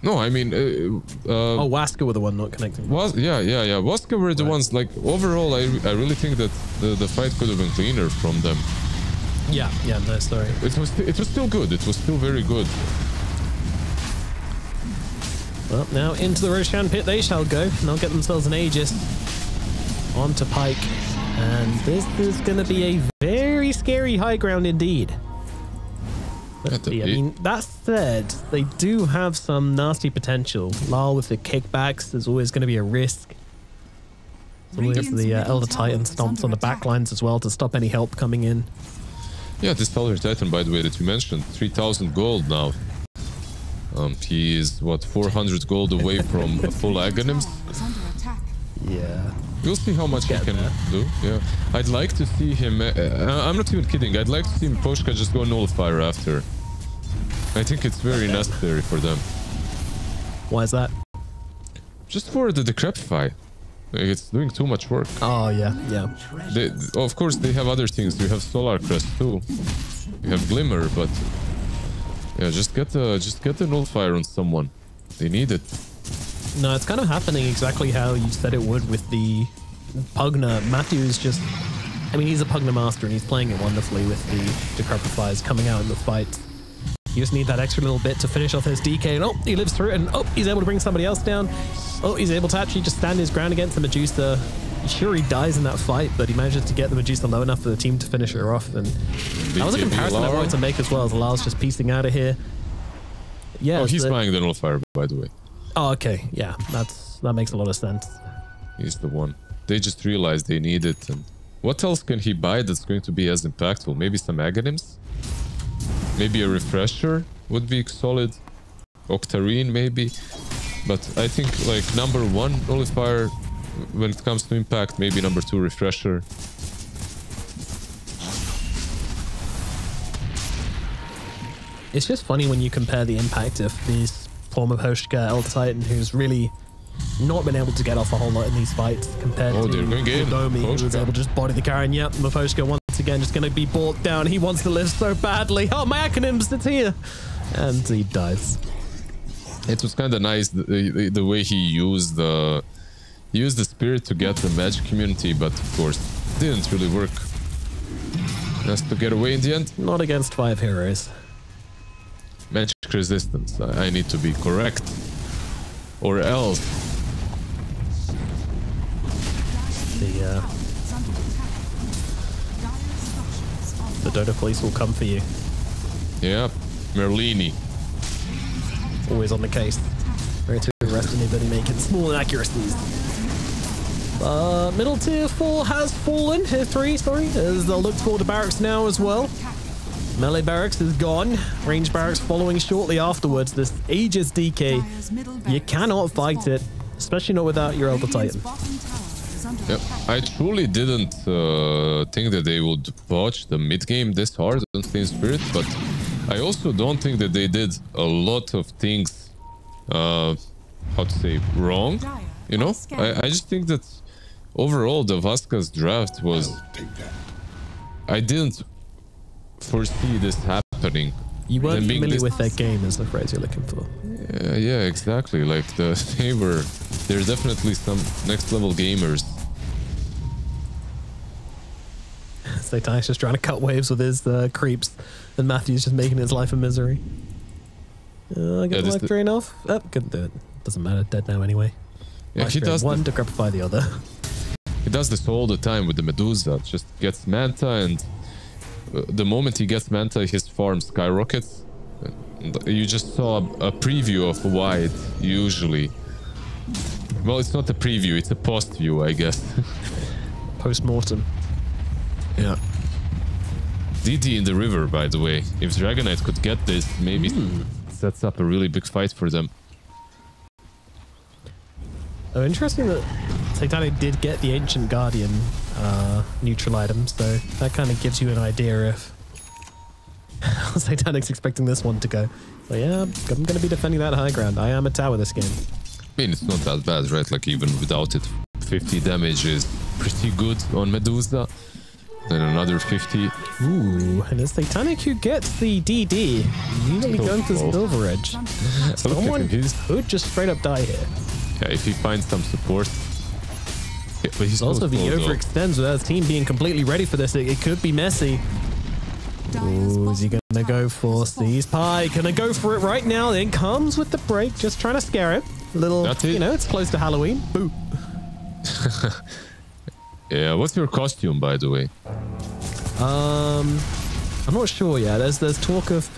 No, I mean... oh, Waska were the one not connecting. Yeah. Waska were the ones, like, overall, I really think that the fight could have been cleaner from them. Yeah, no, sorry. It was still good. It was still very good. Well, now into the Roshan pit they shall go. And they'll get themselves an Aegis onto Pyke. And this is going to be a very scary high ground indeed. Let's see. I mean, that said, they do have some nasty potential. Lyle with the kickbacks, there's always going to be a risk. So the Elder Titan stomps on the backlines as well to stop any help coming in. Yeah, this Elder Titan, by the way, that you mentioned, 3,000 gold now. He is, what, 400 gold away from a full Aghanims? Yeah. We'll see how much he can do. Yeah, I'd like to see him. I'm not even kidding. I'd like to see Poshka just go Nullifier after. I think it's very necessary for them. Why is that? Just for the Decrepify. Like, it's doing too much work. Oh yeah. Of course, they have other things. You have Solar Crest too. You have Glimmer, but yeah, just get the Nullifier on someone. They need it. No, it's kind of happening exactly how you said it would with the Pugna. Matthew is just... I mean, he's a Pugna master and he's playing it wonderfully with the Decrepifies coming out in the fight. You just need that extra little bit to finish off his DK. And oh, he lives through it. And oh, he's able to bring somebody else down. Oh, he's able to actually just stand his ground against the Medusa. Sure, he dies in that fight, but he manages to get the Medusa low enough for the team to finish her off. And that was a comparison I wanted to make as well, as Lyle's just piecing out of here. Yeah. Oh, he's buying the Nullifier, by the way. Oh, okay. Yeah, that makes a lot of sense. He's the one. They just realized they need it. And what else can he buy that's going to be as impactful? Maybe some Aghanims? Maybe a Refresher would be solid. Octarine, maybe. But I think, like, number 1 Nullifier, when it comes to impact, maybe number 2 Refresher. It's just funny when you compare the impact of this form of Hoshka Elder Titan, who's really not been able to get off a whole lot in these fights compared to Domi, who was able to just body the Karen. Yep, Mephoshka once again just going to be brought down. He wants to live so badly. Oh, my Aghanims, it's here. And he dies. It was kind of nice the way he used the spirit to get the magic community, but of course didn't really work. Has to get away in the end. Not against 5 heroes. Magic resistance. I need to be correct, or else. The Dota police will come for you. Yeah, Merlini. Always on the case. Very to arrest anybody making small inaccuracies. Middle tier 4 has fallen. Tier 3, sorry. As they'll look toward the barracks now as well. Melee barracks is gone. Range barracks following shortly afterwards. This Aegis DK. You cannot fight it. Especially not without your Elder Titan. Yep. I truly didn't think that they would botch the mid game this hard on Steam Spirit, but I also don't think that they did a lot of things, how to say, wrong. You know, I just think that overall the Waska's draft was. I didn't foresee this happening. You weren't familiar with their game, is the phrase you're looking for. Yeah, exactly. Like they're definitely some next level gamers. Satanic's just trying to cut waves with his creeps, and Matthew's just making his life a misery. Get the life drain off. Oh, couldn't do it. Doesn't matter. Dead now anyway. Yeah, life he does one to decrepify the other. He does this all the time with the Medusa. Just gets Manta, and the moment he gets Manta, his farm skyrockets. You just saw a preview of why it usually. Well, it's not a preview; it's a post view, I guess. Post-mortem. Yeah. DD in the river, by the way. If Dragonite could get this, maybe sets up a really big fight for them. Oh, interesting that Satanic did get the Ancient Guardian neutral item, so that kind of gives you an idea if Satanic's expecting this one to go. So yeah, I'm going to be defending that high ground. I am a tower this game. I mean, it's not that bad, right? Like, even without it, 50 damage is pretty good on Medusa. Then another 50. Ooh, and it's Satanic who gets the DD. Usually going for Silver Edge. Someone could just straight up die here. Yeah, if he finds some support. Yeah, but he's also, if he overextends without his team being completely ready for this, it could be messy. Ooh, is he going to go for Seize Pie? Gonna go for it right now. Then comes with the break, just trying to scare it. Little, you know, it's close to Halloween. Boo. Yeah, what's your costume, by the way? I'm not sure yet. There's talk of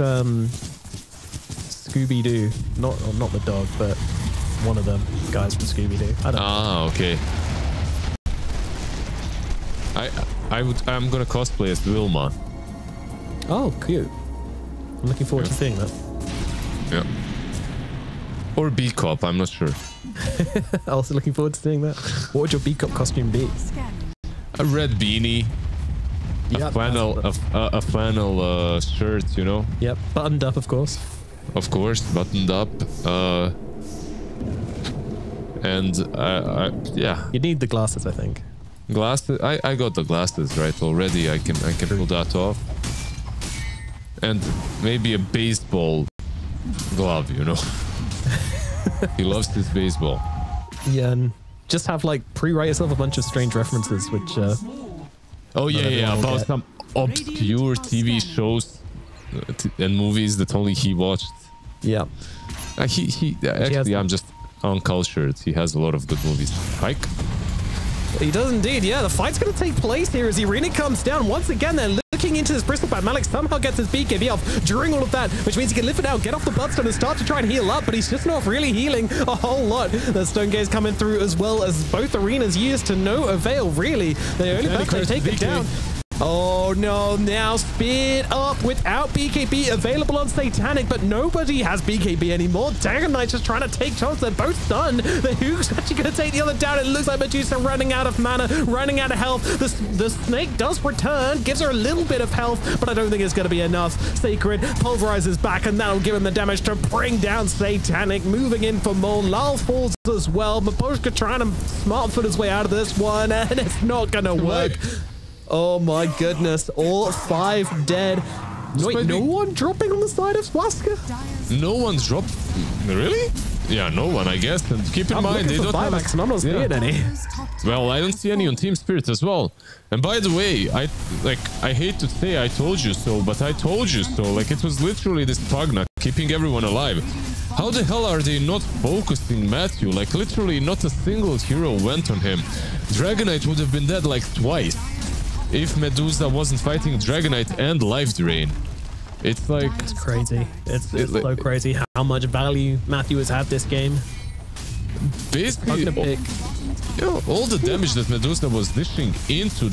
Scooby-Doo, not the dog, but one of them guys from Scooby-Doo. I don't know. Ah, okay. I'm gonna cosplay as Wilma. Oh, cute. I'm looking forward to seeing that. Yeah. Or B-Cop, I'm not sure. Also looking forward to seeing that. What would your B-Cop costume be? A red beanie. Yep, a flannel shirt, you know? Yep, buttoned up, of course. Of course, buttoned up. Yeah. You need the glasses, I think. Glasses? I got the glasses right already. I can pull that off. And maybe a baseball glove, you know? He loves his baseball. Yeah, and just have like pre-write yourself a bunch of strange references, which oh yeah, about some obscure TV shows and movies that only he watched. Yeah. Actually, I'm just uncultured. He has a lot of good movies. Pike? He does indeed, yeah. The fight's going to take place here as Irina comes down. Once again, they're looking into this Bristol Bat. Malik somehow gets his BKB off during all of that, which means he can lift it out, get off the Bloodstone and start to try and heal up, but he's just not really healing a whole lot. The Stone Gaze coming through as well as both arenas used to no avail, really. They only back to take it down. Oh no, now speed up without BKB available on Satanic, but nobody has BKB anymore. Dragon Knight's just trying to take shots. They're both stunned. The Hook's actually going to take the other down. It looks like Medusa running out of mana, running out of health. The Snake does return, gives her a little bit of health, but I don't think it's going to be enough. Sacred pulverizes back, and that'll give him the damage to bring down Satanic. Moving in for more. Lal falls as well. Maposhka trying to smart foot his way out of this one, and it's not going to work. Oh my goodness, all 5 dead. Wait, no one dropping on the side of Waska? No one's dropped. Really? Yeah, no one, I guess. And keep in mind, they don't have buybacks, and I'm not seeing any. Well, I don't see any on Team Spirit as well. And by the way, I hate to say I told you so, but I told you so. Like, it was literally this Pugna keeping everyone alive. How the hell are they not focusing Matthew? Like, literally not a single hero went on him. Dragonite would have been dead like twice if Medusa wasn't fighting Dragonite and Life Drain. It's like... It's crazy. It's so crazy how much value Matthew has had this game. Basically, all the damage that Medusa was dishing into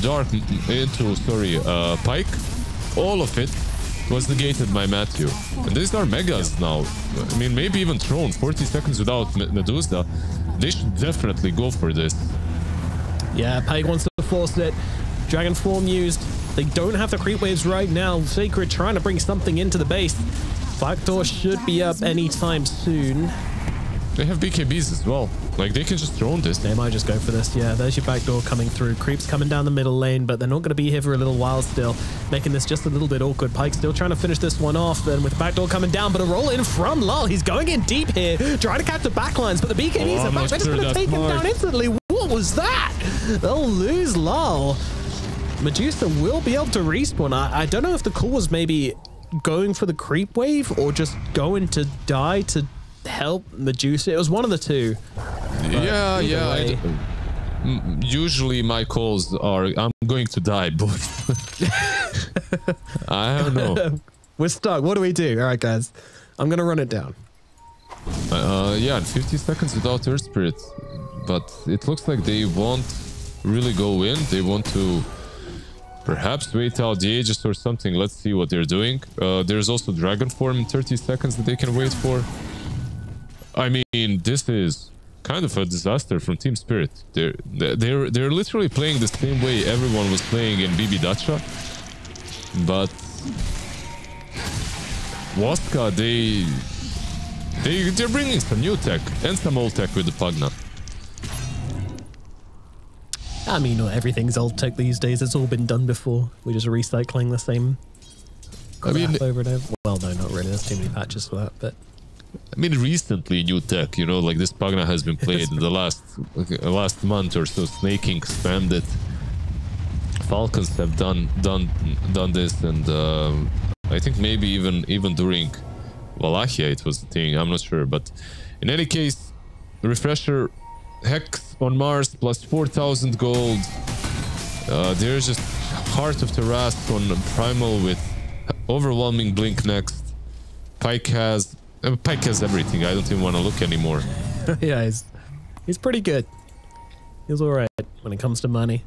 Pike, all of it was negated by Matthew. And these are Megas now. I mean, maybe even Throne, 40 seconds without Medusa. They should definitely go for this. Yeah, Pike wants to force it. Dragon Form used. They don't have the creep waves right now. Sacred trying to bring something into the base. Backdoor should be up anytime soon. They have BKBs as well. Like, they can just drone this. They might just go for this. Yeah, there's your backdoor coming through. Creeps coming down the middle lane, but they're not going to be here for a little while still, making this just a little bit awkward. Pike still trying to finish this one off, then with the backdoor coming down, but a roll in from Lull. He's going in deep here, trying to catch the backlines, but the BKBs are back. They're just going to take him down instantly. What was that? They'll lose Lull. Medusa will be able to respawn. I don't know if the call was maybe going for the creep wave or just going to die to help Medusa. It was one of the two. Yeah. Usually my calls are, I'm going to die, boys. I don't know. We're stuck. What do we do? All right, guys. I'm going to run it down. Yeah, 50 seconds without Earth Spirit. But it looks like they won't really go in. They want to perhaps wait out the Aegis or something. Let's see what they're doing. There's also Dragon Form in 30 seconds that they can wait for. I mean, this is kind of a disaster from Team Spirit. They're literally playing the same way everyone was playing in BB Dacha. But Waska, they're bringing some new tech and some old tech with the Pugna. I mean, everything's old tech these days. It's all been done before. We're just recycling the same crap over and over. Well, no, not really. There's too many patches for that, but... I mean, recently new tech, you know, like this Pugna has been played in the last month or so. Snaking spammed it. Falcons have done this, and I think maybe even during Wallachia it was a thing. I'm not sure, but in any case, refresher Hex on Mars plus 4,000 gold. There's just Heart of Terras on Primal with overwhelming blink next. Pike has everything. I don't even want to look anymore. Yeah, he's pretty good. He's all right when it comes to money.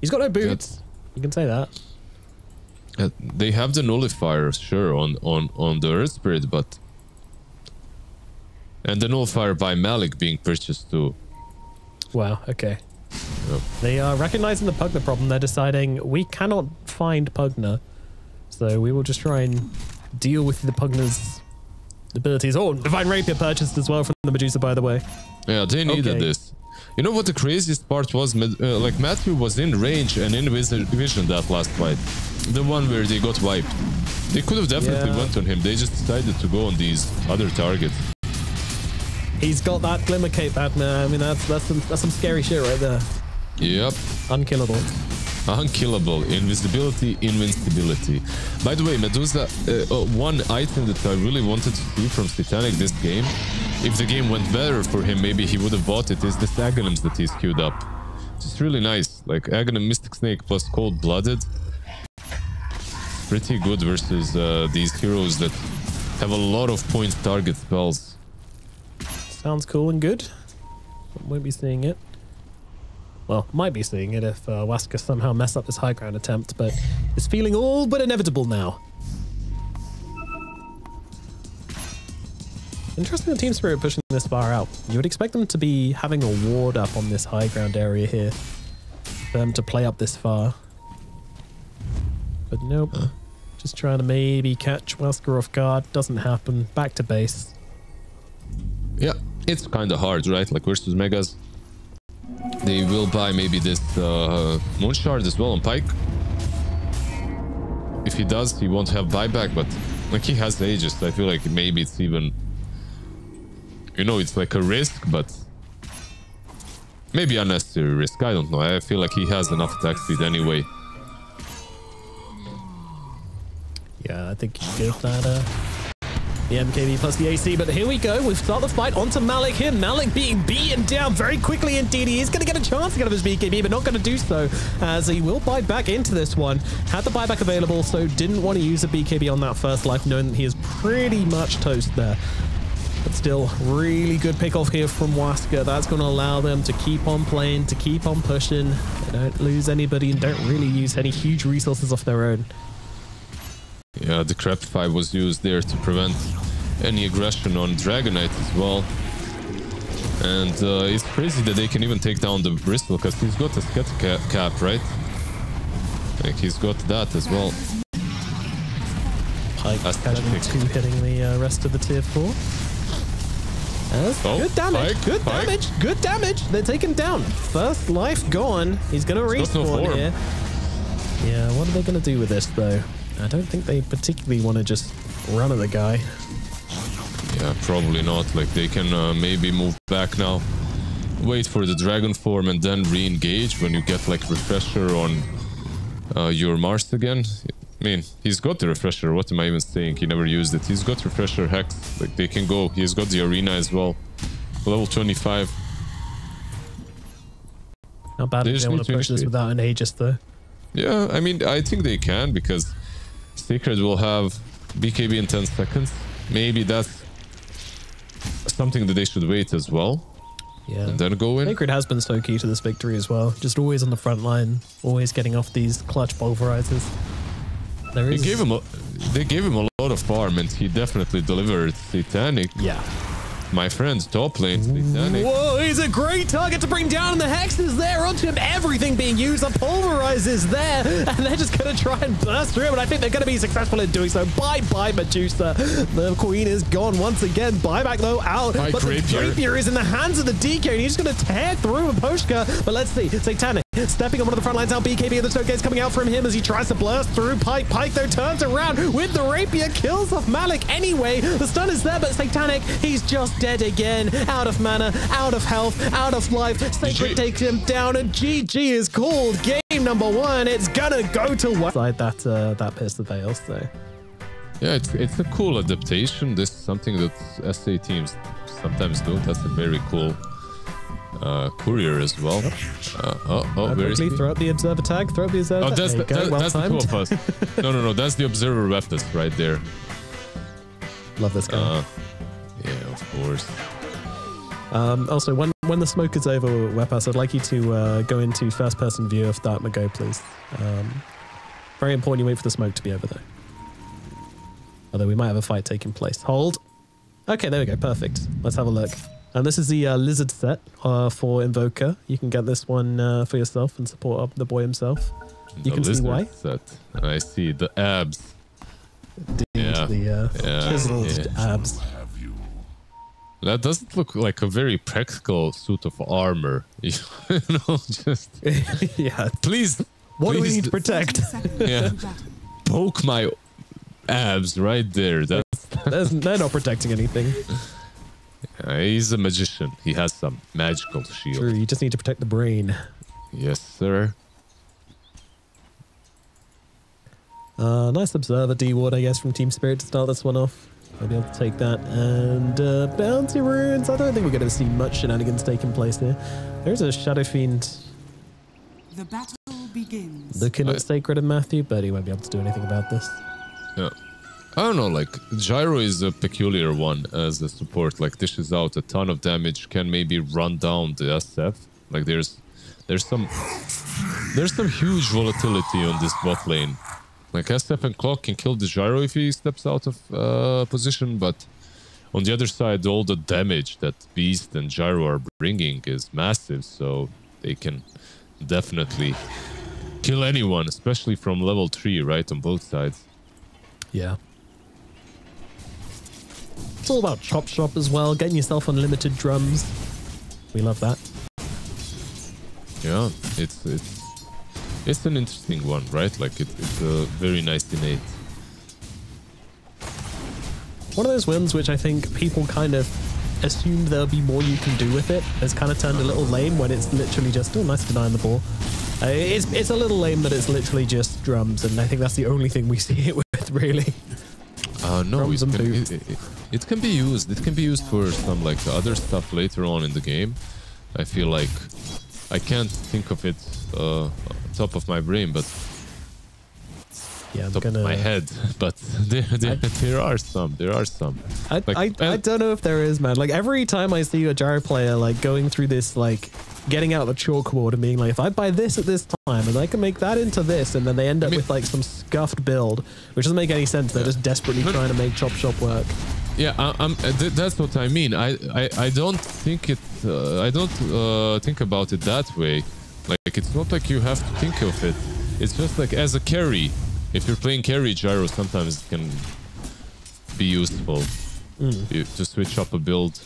He's got no boots. You can say that. They have the nullifier, sure, on the Earth Spirit, but and the nullifier by Malik being purchased too. Wow. Okay. Yep. They are recognizing the Pugna problem. They're deciding we cannot find Pugna, so we will just try and deal with the Pugna's abilities. Oh, Divine Rapier purchased as well from the Medusa, by the way. Yeah, they needed this. You know what the craziest part was? Like, Matthew was in range and in vision that last fight. The one where they got wiped. They could have definitely went on him. They just decided to go on these other targets. He's got that Glimmer Cape, man. I mean, that's some scary shit right there. Yep. Unkillable. Unkillable. Invisibility, invincibility. By the way, Medusa, one item that I really wanted to see from Titanic this game, if the game went better for him, maybe he would have bought it, is this Aghanims that he's queued up. It's really nice. Like, Aghanim Mystic Snake plus Cold Blooded. Pretty good versus these heroes that have a lot of point target spells. Sounds cool and good. Won't be seeing it. Well, might be seeing it if Waska somehow mess up this high ground attempt, but it's feeling all but inevitable now. Interesting that Team Spirit pushing this far out. You would expect them to be having a ward up on this high ground area here for them to play up this far. But nope. Just trying to maybe catch Waska off guard. Doesn't happen. Back to base. Yeah, it's kind of hard, right? Like versus Megas. They will buy maybe this Moon Shard as well on Pike. if he does, he won't have buyback, but like he has Aegis, so I feel like maybe it's even, you know, it's like a risk, but maybe unnecessary risk. I don't know. I feel like he has enough attack speed anyway. Yeah, I think you give that the MKB plus the AC, but here we go. We've started the fight onto Malik here. Malik being beaten down very quickly indeed. He is going to get a chance to get out of his BKB, but not going to do so, as he will buy back into this one. Had the buyback available, so didn't want to use a BKB on that first life, knowing that he is pretty much toast there. But still, really good pick off here from Waska. That's going to allow them to keep on playing, to keep on pushing. They don't lose anybody and don't really use any huge resources of their own. Yeah, the Crapify was used there to prevent any aggression on Dragonite as well. And it's crazy that they can even take down the Bristol, because he's got a Sket cap, right? Like, he's got that as well. Pike catching 2, hitting the rest of the tier 4. Oh, good damage, Pike, good Pike. damage, good damage. They're taken down. First life gone. He's going to respawn here. Yeah, what are they going to do with this, though? I don't think they particularly want to just run at the guy. Yeah, probably not. Like, they can maybe move back now, wait for the dragon form, and then re-engage when you get like refresher on your Mars again. I mean, he's got the refresher. What am I even saying? He never used it. He's got refresher Hex. Like, they can go. He's got the arena as well. Level 25. Not bad if they want to push this without an Aegis, though. Yeah, I mean, I think they can, because Sacred will have BKB in 10 seconds. Maybe that's something that they should wait as well. Yeah. And then go in. Sacred has been so key to this victory as well. Just always on the front line, always getting off these clutch pulverizers. They gave him a lot of farm, and he definitely delivered. Satanic. Yeah. My friend, top lane, Satanic. Whoa, he's a great target to bring down, and the Hex is there onto him. Everything being used, the pulverize is there, and they're just going to try and burst through him, and I think they're going to be successful in doing so. Bye-bye, Medusa. The queen is gone once again. Buyback, though, out. But the Rapier is in the hands of the DK, and he's just going to tear through a Poshka. But let's see. Satanic stepping on one of the front lines now. BKB and the Stokegate's coming out from him as he tries to blast through Pike. Pike, though, turns around with the Rapier, kills off Malik anyway. The stun is there, but Satanic, he's just dead again. Out of mana, out of health, out of life. Sacred takes him down, and GG is called. Game number 1. It's gonna go to one side. That pierced the veils, though. Yeah, it's a cool adaptation. This is something that SA teams sometimes do. That's a very cool courier as well. Where is he? Throw up the observer tag. Throw up the observer. Oh, that's the 2 of us. No, that's the observer Weptus right there. Love this guy. Yeah, of course. Also, when the smoke is over, Weptus, I'd like you to go into first-person view of Dark Mago, please. Very important you wait for the smoke to be over, though. Although we might have a fight taking place. Hold. Okay, there we go. Perfect. Let's have a look. And this is the Lizard set for Invoker. You can get this one for yourself and support up the boy himself. You can see why. Set. I see the abs. Indeed, the chiseled abs. That doesn't look like a very practical suit of armor. You know, just yeah. Please. What do we need to protect? Yeah. Poke my abs right there. They're not protecting anything. He's a magician. He has some magical shield. True, you just need to protect the brain. Yes, sir. Nice observer D-Ward, I guess, from Team Spirit to start this one off. I'll be able to take that. And bounty runes. I don't think we're going to see much shenanigans taking place here. There's a Shadow Fiend. The battle begins. Looking at Sacred and Matthew, but he won't be able to do anything about this. Yeah. I don't know, like, Gyro is a peculiar one as a support. Like, dishes out a ton of damage, can maybe run down the SF. Like, there's some huge volatility on this bot lane. Like, SF and Clock can kill the Gyro if he steps out of position, but on the other side, all the damage that Beast and Gyro are bringing is massive, so they can definitely kill anyone, especially from level 3, right, on both sides. Yeah. It's all about Chop Shop as well, getting yourself unlimited drums. We love that. Yeah, It's an interesting one, right? Like it's a very nice innate. One of those ones which I think people kind of assumed there'll be more you can do with it has kind of turned a little lame when it's literally just, oh, nice denying the ball. It's a little lame that it's literally just drums, and I think that's the only thing we see it with, really. No, it can be used. It can be used for some like other stuff later on in the game. I feel like I can't think of it top of my brain, but yeah, top of my head. But there are some. There are some. I don't know if there is, man. Like every time I see a gyro player like going through this, like getting out the chalkboard and being like, if I buy this at this time and I can make that into this, and then they end up with like some scuffed build, which doesn't make any sense. They're just desperately trying to make Chop Shop work. Yeah, that's what I mean. I don't think it. I don't think about it that way. Like it's not like you have to think of it. It's just like as a carry. If you're playing carry, gyro sometimes it can be useful to switch up a build.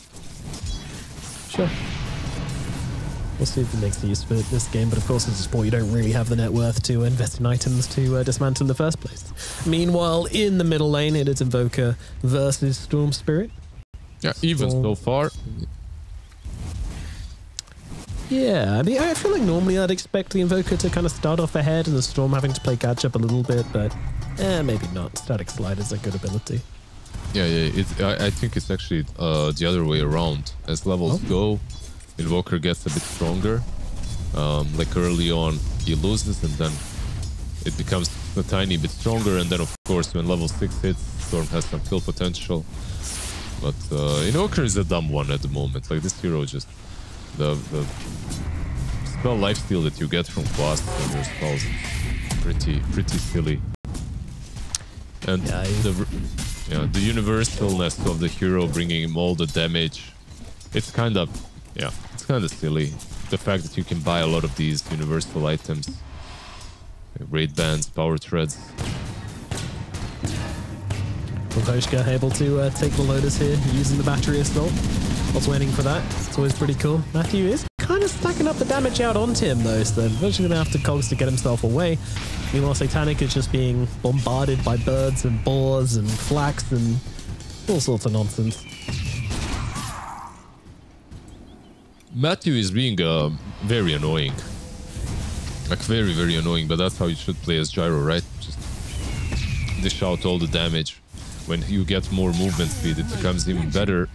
Sure. We'll see if it makes use for this game, but of course as a sport you don't really have the net worth to invest in items to dismantle in the first place. Meanwhile, in the middle lane it is Invoker versus Storm Spirit. Yeah, even so far. Yeah, I mean, I feel like normally I'd expect the Invoker to kind of start off ahead and the Storm having to play catch up a little bit, but maybe not. Static Slide is a good ability. Yeah, I think it's actually the other way around. As levels go, Invoker gets a bit stronger. Like early on, he loses and then it becomes a tiny bit stronger. And then, of course, when level 6 hits, Storm has some kill potential. But Invoker is a dumb one at the moment. Like this hero just... The spell lifesteal that you get from Waska and your spells is pretty silly. And the universalness of the hero bringing him all the damage, it's kind of silly. The fact that you can buy a lot of these universal items, like raid bands, power treads. Koshka able to take the Lotus here using the battery assault. What's waiting for that? It's always pretty cool. Matthew is kind of stacking up the damage out onto him though, so eventually going to have to cogs to get himself away. Meanwhile, Satanic is just being bombarded by birds and boars and flax and all sorts of nonsense. Matthew is being very annoying. Like very, very annoying, but that's how you should play as Gyro, right? Just dish out all the damage. When you get more movement speed, it becomes even better.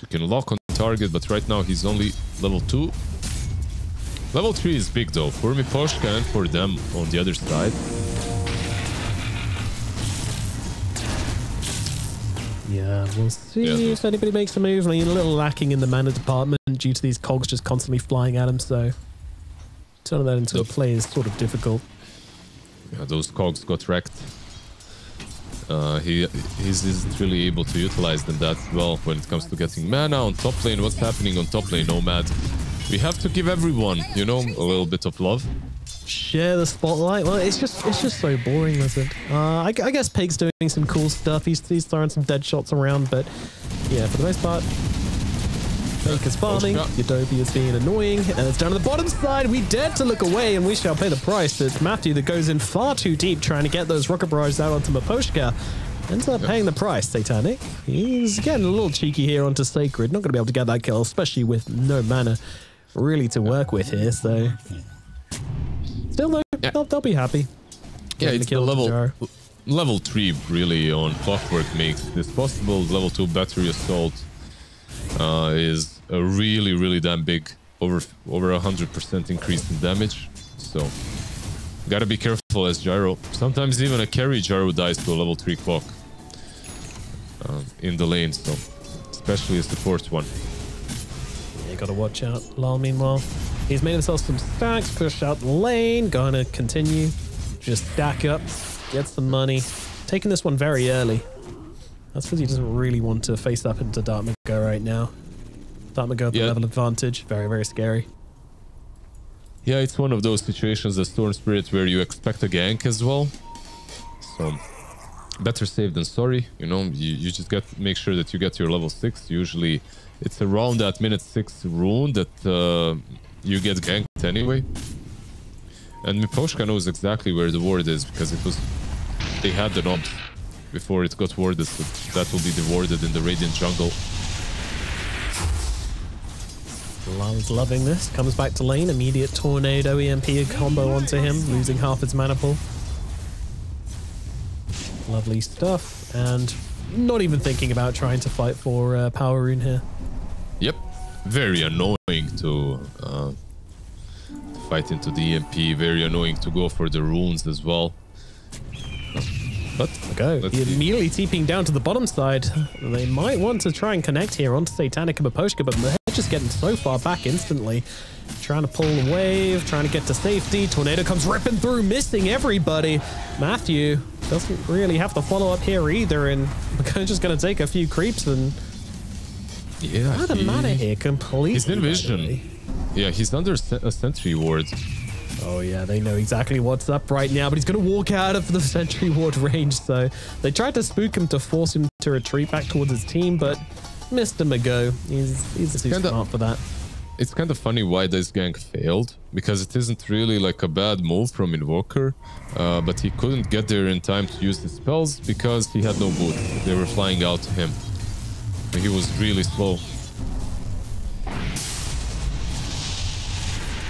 You can lock on target, but right now he's only level 2. Level 3 is big though, for Miposhka and for them on the other side. Yeah, we'll see if anybody makes a move. I mean, a little lacking in the mana department due to these cogs just constantly flying at him, so turning that into a play is sort of difficult. Yeah, those cogs got wrecked. He isn't really able to utilize them that well when it comes to getting mana on top lane. What's happening on top lane, Nomad? We have to give everyone, you know, a little bit of love. Share the spotlight. Well, it's just so boring, Lizard. I guess Pig's doing some cool stuff. He's throwing some dead shots around, but yeah, for the most part, Pig is farming. Yadobi is being annoying, and it's down to the bottom side. We dare to look away, and we shall pay the price. It's Matthew that goes in far too deep trying to get those rocket barrages out onto Miposhka. Ends up paying the price, Satanic. He's getting a little cheeky here onto Sacred. Not going to be able to get that kill, especially with no mana really to work with here, so... Still though, they'll be happy. Yeah, it's the level 3 really on Clockwork makes this possible. Level 2 Battery Assault is a really damn big, over 100% increase in damage. So gotta be careful as Gyro. Sometimes even a carry Gyro dies to a level 3 clock in the lane, so especially a support one. Yeah, gotta watch out. Lal, meanwhile, he's made himself some stacks, pushed out the lane, gonna continue, just stack up, get some money. Taking this one very early. That's because he doesn't really want to face up into Dartmouth right now. Dartmouth at the level advantage, very scary. Yeah, it's one of those situations, the Storm Spirit, where you expect a gank as well. So, better safe than sorry. You know, you just make sure that you get your level 6. Usually, it's around that minute 6 rune that you get ganked anyway. And Miposhka knows exactly where the ward is because they had the nobs before it got warded, so that will be dewarded in the Radiant jungle. Lul's loving this. Comes back to lane. Immediate Tornado EMP combo onto him, losing half his mana pool. Lovely stuff. And not even thinking about trying to fight for Power Rune here. Yep. Very annoying to fight into the EMP. Very annoying to go for the runes as well. But he immediately TPing down to the bottom side. They might want to try and connect here onto Satanic and Miposhka, but they're just getting so far back instantly. Trying to pull the wave, trying to get to safety. Tornado comes ripping through, missing everybody. Matthew doesn't really have to follow up here either, and we're just going to take a few creeps and out of mana here completely. He's in vision. Yeah, he's under a sentry ward. Oh yeah, they know exactly what's up right now, but he's going to walk out of the sentry ward range, so they tried to spook him to force him to retreat back towards his team, but missed him a go. He's too smart for that. It's kind of funny why this gank failed, because it isn't really like a bad move from Invoker, but he couldn't get there in time to use the spells because he had no boot. They were flying out to him. He was really slow.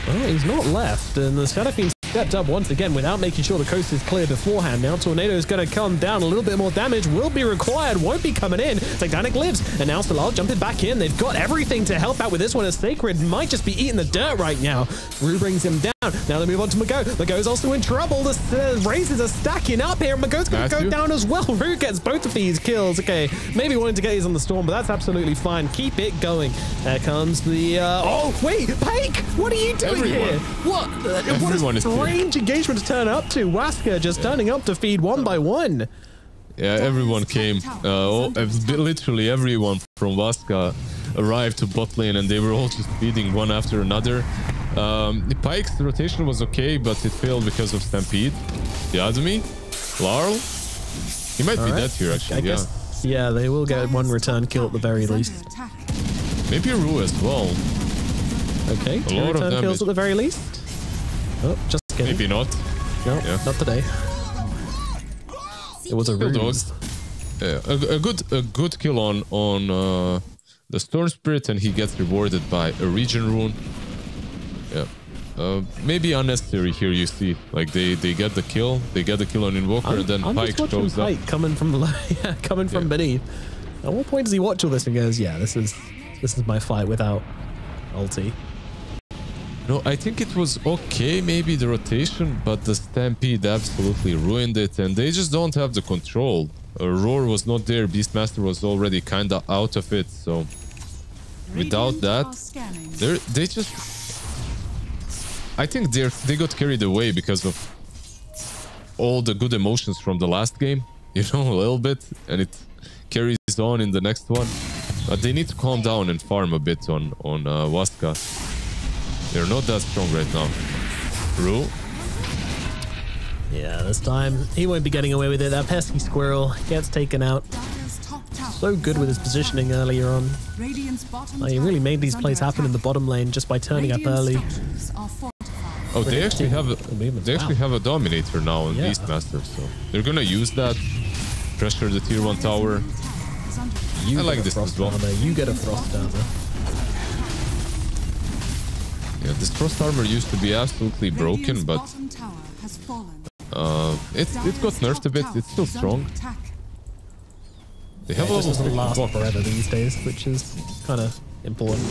Well, he's not left, and the Seraphine stepped up once again without making sure the coast is clear beforehand. Now Tornado is going to come down. A little bit more damage will be required. Won't be coming in. Satanic lives, and now Salal jumping back in. They've got everything to help out with this one, as Sacred might just be eating the dirt right now. Rue brings him down. Now they move on to Mago. Mago's also in trouble. The Razors are stacking up here. Mago's going to go down as well. Rue gets both of these kills. Okay, maybe wanting to get these on the Storm, but that's absolutely fine. Keep it going. There comes the... oh, wait, Pake! What are you doing here? What? What a strange engagement to turn up to. Waska just turning up to feed one by one. Yeah, everyone came. Literally everyone from Waska arrived to bot lane, and they were all just feeding one after another. The Pyke's rotation was okay, but it failed because of Stampede. Yadumi? Larl? He might be dead here, actually. Yeah, they will get one return kill at the very least. Maybe Rue as well. Okay, two return kills at the very least. Oh, just kidding. Maybe not. No, not today. It was a ruse. Yeah, a good kill on the Storm Spirit, and he gets rewarded by a Regen Rune. Yeah. Maybe unnecessary here, you see. Like, they get the kill. They get the kill on Invoker, and then Pyke shows up. Coming from below. Yeah, coming from beneath. At what point does he watch all this and goes, yeah, this is my fight without ulti? No, I think it was okay, maybe the rotation, but the Stampede absolutely ruined it, and they just don't have the control. Roar was not there, Beastmaster was already kinda out of it, so without that, they just... I think they got carried away because of all the good emotions from the last game, you know, a little bit, and it carries on in the next one. But they need to calm down and farm a bit on Waska. They're not that strong right now. Rue? Yeah, this time he won't be getting away with it. That pesky squirrel gets taken out. So good with his positioning earlier on. He really made these plays happen in the bottom lane just by turning up early. Oh, they actually have a Dominator now on Beastmaster, so they're gonna use that. Pressure the tier 1 tower. I like this as well. You get a Frost Armor. Yeah, this Frost Armor used to be absolutely broken, but it got nerfed a bit. It's still strong. They have a lot of doesn't last forever these days, which is kind of important.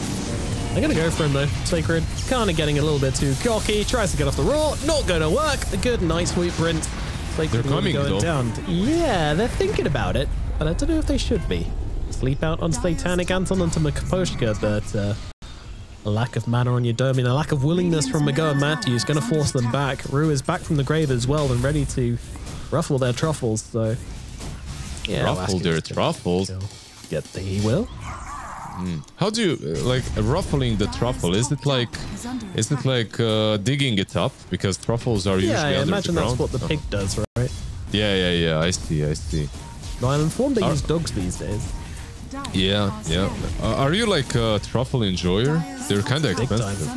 They're going to go for him though. Sacred kind of getting a little bit too cocky. Tries to get off the roar. Not going to work. A good night sweep print. They're coming though. Down. Yeah, they're thinking about it, but I don't know if they should be. Sleep out on Satanic Anton onto Miposhka, but a lack of mana on your dome and a lack of willingness from Mago and Matthew is going to force them back. Rue is back from the grave as well and ready to ruffle their truffles, so yeah. Ruffle their truffles? He will. How do you like ruffling the truffle? Is it like digging it up, because truffles are usually I under imagine the ground? That's what the pig does, right? Yeah. I see. No, I'm informed they use dogs these days. Yeah. Are you like a truffle enjoyer? They're kind of expensive.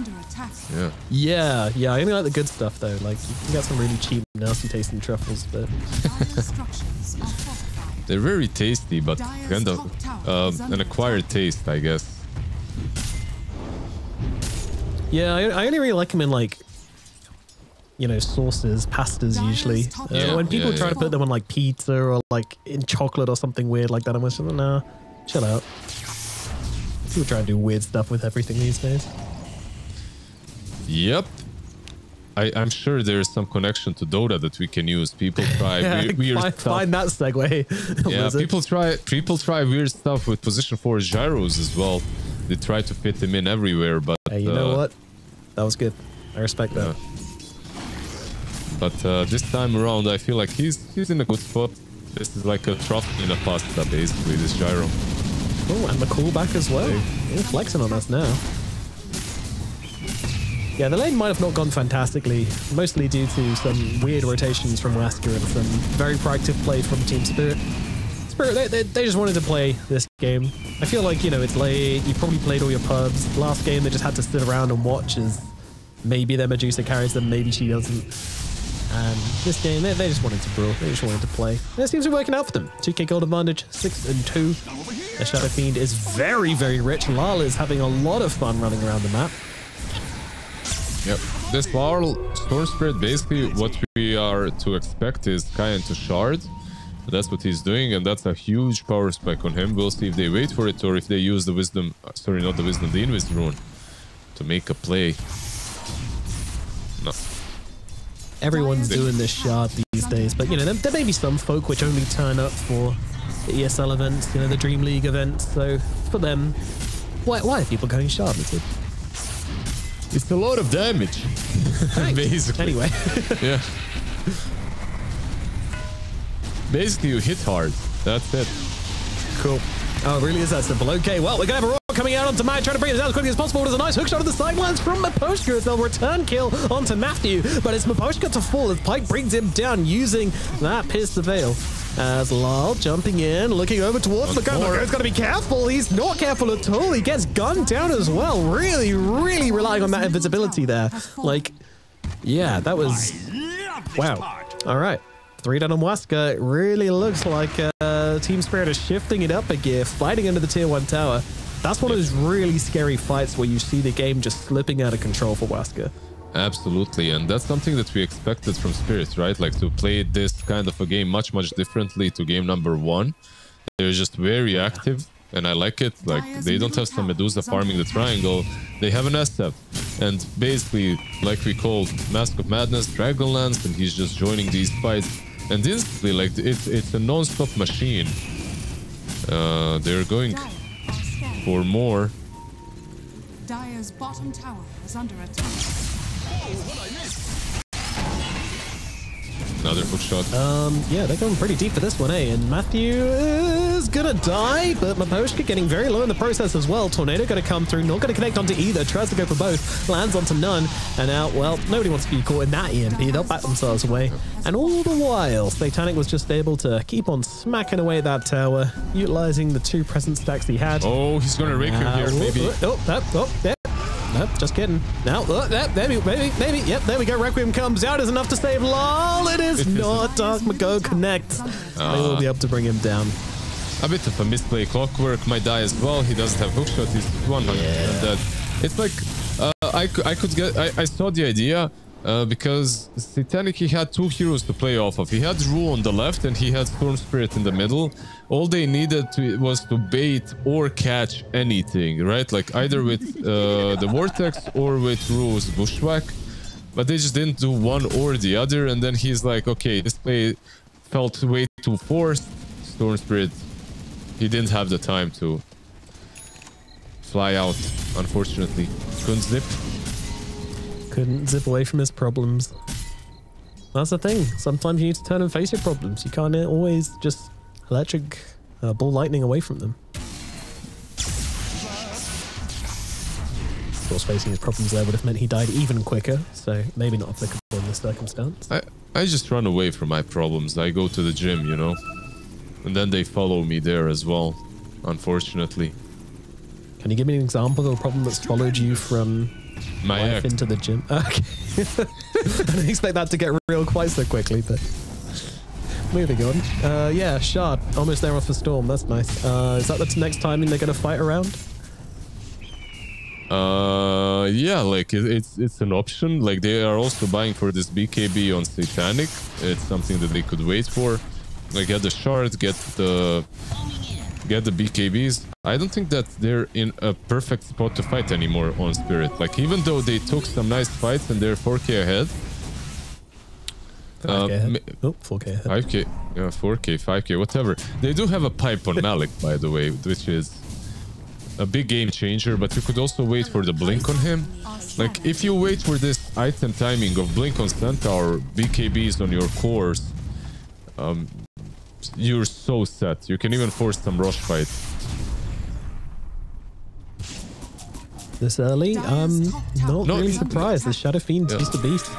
Yeah, I only like the good stuff though. Like you can get some really cheap, nasty tasting truffles, but they're very tasty, but kind of an acquired taste, I guess. Yeah, I only really like them in like, you know, sauces, pastas usually. When people try to put them on like pizza or like in chocolate or something weird like that, I'm just like, nah, chill out. People try and do weird stuff with everything these days. Yep. I'm sure there's some connection to Dota that we can use. People try weird stuff. Find that segue. Yeah, people try weird stuff with position 4 gyros as well. They try to fit them in everywhere, but hey, you know what? That was good. I respect that. But this time around, I feel like he's in a good spot. This is like a trophy in a pasta, basically, this gyro. Oh, and McCall back as well. You're flexing on us now. Yeah, the lane might have not gone fantastically, mostly due to some weird rotations from Waska and some very proactive play from Team Spirit. They just wanted to play this game. I feel like, you know, it's late, you probably played all your pubs. Last game, they just had to sit around and watch as maybe their Medusa carries them, maybe she doesn't. And this game, they just wanted to brawl. They just wanted to play. And it seems to be working out for them. 2k gold advantage, 6-2. The Shadow Fiend is very, very rich. Lala is having a lot of fun running around the map. Yep. This Lala Storm Spirit, basically what we are to expect is Kai into Shard. That's what he's doing, and that's a huge power spike on him. We'll see if they wait for it or if they use the Wisdom... sorry, not the Wisdom, the Invis Rune to make a play. No. Everyone's doing this shard these days, but you know, there may be some folk which only turn up for the ESL events, you know, the DreamLeague events. So for them, why are people going shard? It's a lot of damage, basically. Anyway. Yeah. Basically, you hit hard. That's it. Cool. Oh, it really is that simple. Okay, well, we're going to have a roar coming out onto Mad, trying to bring it down as quickly as possible. There's a nice hookshot on the sidelines from Maposhka as they'll return kill onto Matthew. But it's Maposhka to fall as Pike brings him down using that Pierce the Veil. As Lal jumping in, looking over towards the gun. He's got to be careful. He's not careful at all. He gets gunned down as well. Really, really relying on that invisibility there. Like, yeah, that was... Wow. All right. 3 down on Waska. It really looks like Team Spirit is shifting it up a gear, fighting into the tier 1 tower. That's one of those really scary fights where you see the game just slipping out of control for Waska. Absolutely, and that's something that we expected from Spirit, right? Like to play this kind of a game much differently to game number 1. They're just very active, and I like it. Like, they don't have some Medusa farming the triangle. They have an SF, and basically, like we called Mask of Madness, Dragonlance, and he's just joining these fights. And instantly, like, it's a non-stop machine. They're going for more. Dire's bottom tower is under attack. Another hookshot. Yeah, they're going pretty deep for this one, eh? And Matthew is gonna die, but Maposhka getting very low in the process as well. Tornado gonna come through, not gonna connect onto either. Tries to go for both, lands onto none, and now, well, nobody wants to be caught in that EMP. They'll back themselves away. And all the while, Satanic was just able to keep on smacking away at that tower, utilizing the 2 present stacks he had. Oh, he's gonna rake him here, maybe. Yeah. Nope, just kidding. Now, maybe. Yep, there we go. Requiem comes out. Is enough to save Lol. It is not. Dark Mago connects. They will be able to bring him down. A bit of a misplay. Clockwork might die as well. He doesn't have hookshot. He's 100% dead. It's like I saw the idea because Satanic, he had 2 heroes to play off of. He had Rue on the left and he had Storm Spirit in the middle. All they needed was to bait or catch anything, right? Like either with the Vortex or with Rue's Bushwhack. But they just didn't do one or the other. And then he's like, okay, this play felt way too forced. Storm Spirit, he didn't have the time to fly out, unfortunately. Couldn't zip. Couldn't zip away from his problems. That's the thing. Sometimes you need to turn and face your problems. You can't always just electric ball lightning away from them. Of course, facing his problems there would have meant he died even quicker, so maybe not applicable in this circumstance. I just run away from my problems. I go to the gym, you know? And then they follow me there as well, unfortunately. Can you give me an example of a problem that's followed you from My Life ex. into the gym. Okay. I didn't expect that to get real quite so quickly, but moving on. Yeah, Shard. Almost there off the Storm. That's nice. Is that the next timing they're going to fight around? Yeah, like it's an option. Like they are also buying for this BKB on Satanic. It's something that they could wait for. Like get the Shard, get the BKBs. I don't think that they're in a perfect spot to fight anymore on Spirit. Like even though they took some nice fights and they're 4k ahead. 5k ahead. Oh, 4k ahead. 5k, yeah, 4k, 5k, whatever. They do have a pipe on Malik, by the way, which is a big game changer, but you could also wait for the blink on him. Like if you wait for this item timing of blink on Centaur, BKBs on your cores, you're so set. You can even force some rush fight. This early? Not really surprised. The Shadow Fiend is the beast.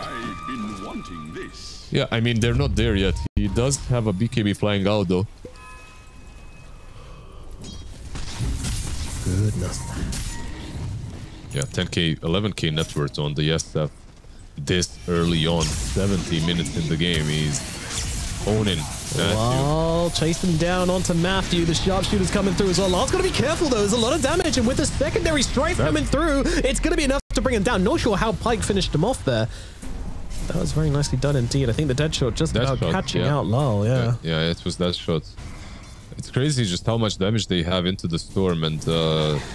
Yeah, I mean, they're not there yet. He does have a BKB flying out, though. Goodness. Yeah, 10k, 11k net worth on the SF this early on. 70 minutes in the game. He's owning. Lol, chase him down onto Matthew. The sharpshooter's coming through as well. Lol's got to be careful, though. There's a lot of damage, and with the secondary strike coming through, it's going to be enough to bring him down. Not sure how Pike finished him off there. That was very nicely done indeed. I think the dead shot just about catching out Lol, yeah. Yeah, it was that shot. It's crazy just how much damage they have into the Storm, and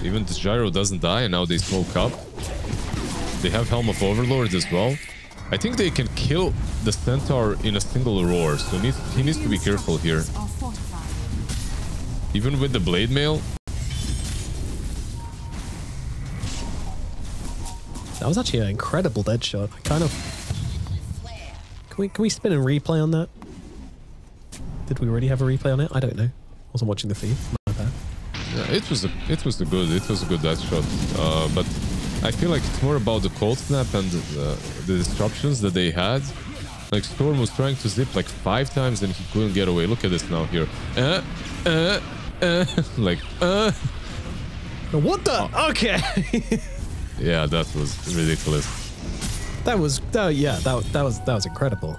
even the Gyro doesn't die, and now they smoke up. They have Helm of Overlord as well. I think they can kill the Centaur in a single roar, so he needs to be careful here. Even with the Blade Mail. That was actually an incredible dead shot. I kind of... Can we spin and replay on that? Did we already have a replay on it? I don't know. Wasn't watching the feed. My bad. Yeah, it was a good death shot. But I feel like it's more about the cold snap and the disruptions that they had. Like Storm was trying to zip like 5 times and he couldn't get away. Look at this now here. Like What the? Oh. Okay. Yeah, that was ridiculous. That was incredible.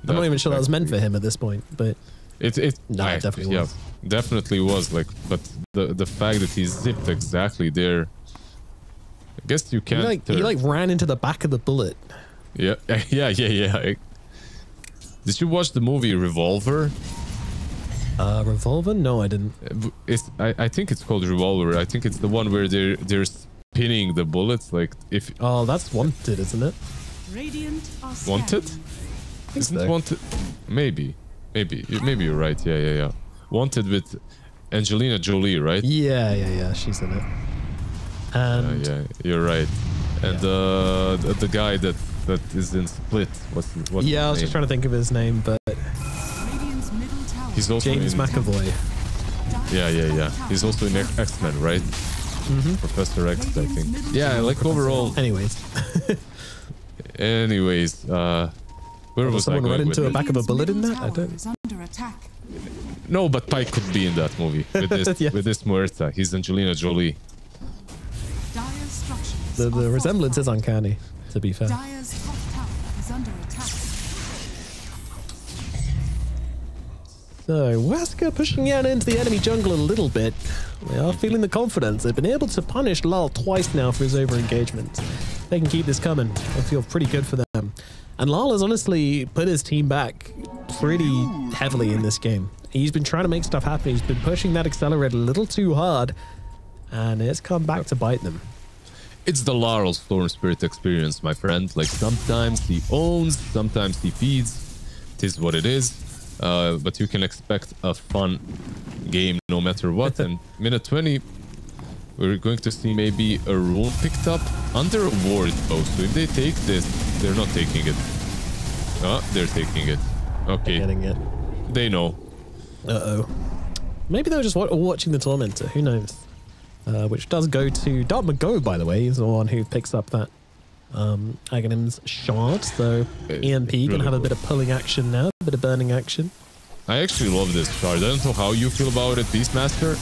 I'm not even sure that was meant for him at this point, but it definitely was. Yeah, definitely was. Like, but the fact that he zipped exactly there, I guess you can't. He like ran into the back of the bullet. Yeah. Did you watch the movie Revolver? Revolver? No, I didn't. I think it's called Revolver. I think it's the one where they're spinning the bullets. Like if. Oh, that's Wanted, isn't it? Radiant are Wanted? Isn't so. Wanted? Maybe you're right. Yeah. Wanted with Angelina Jolie, right? Yeah. She's in it. And yeah, you're right. And the guy that is in Split. What's I was name? just trying to think of his name, but Radiant's middle tower. He's also James in, McAvoy. Yeah. He's also in X-Men, right? Professor X, I think. Yeah, like overall. Anyways, where was I someone going run into with the back of a bullet in that? I Tower don't. is under attack. No, but Pike could be in that movie with this Yeah. with this Muerta. He's Angelina Jolie. Dire's structures The are resemblance is fortified. uncanny, to be fair. Dire's top tower is under attack. So, Waska pushing out into the enemy jungle a little bit. They are feeling the confidence. They've been able to punish Lal twice now for his over-engagement. They can keep this coming. I feel pretty good for them. And Lal has honestly put his team back pretty heavily in this game. He's been trying to make stuff happen. He's been pushing that accelerator a little too hard. And it's come back to bite them. It's the Laurel Storm Spirit experience, my friend. Like sometimes he owns, sometimes he feeds. It is what it is. But you can expect a fun game no matter what. And minute 20, we're going to see maybe a rune picked up under a ward though. So if they take this, they're not taking it. They're taking it. Okay. They're getting it. They know. Uh-oh. Maybe they were just watching the Tormentor. Who knows? Which does go to Dark McGo, by the way. He's the one who picks up that Aghanim's shard. So EMP really can have a cool. bit of pulling action now, a bit of burning action. I actually love this shard. I don't know how you feel about it, Beastmaster.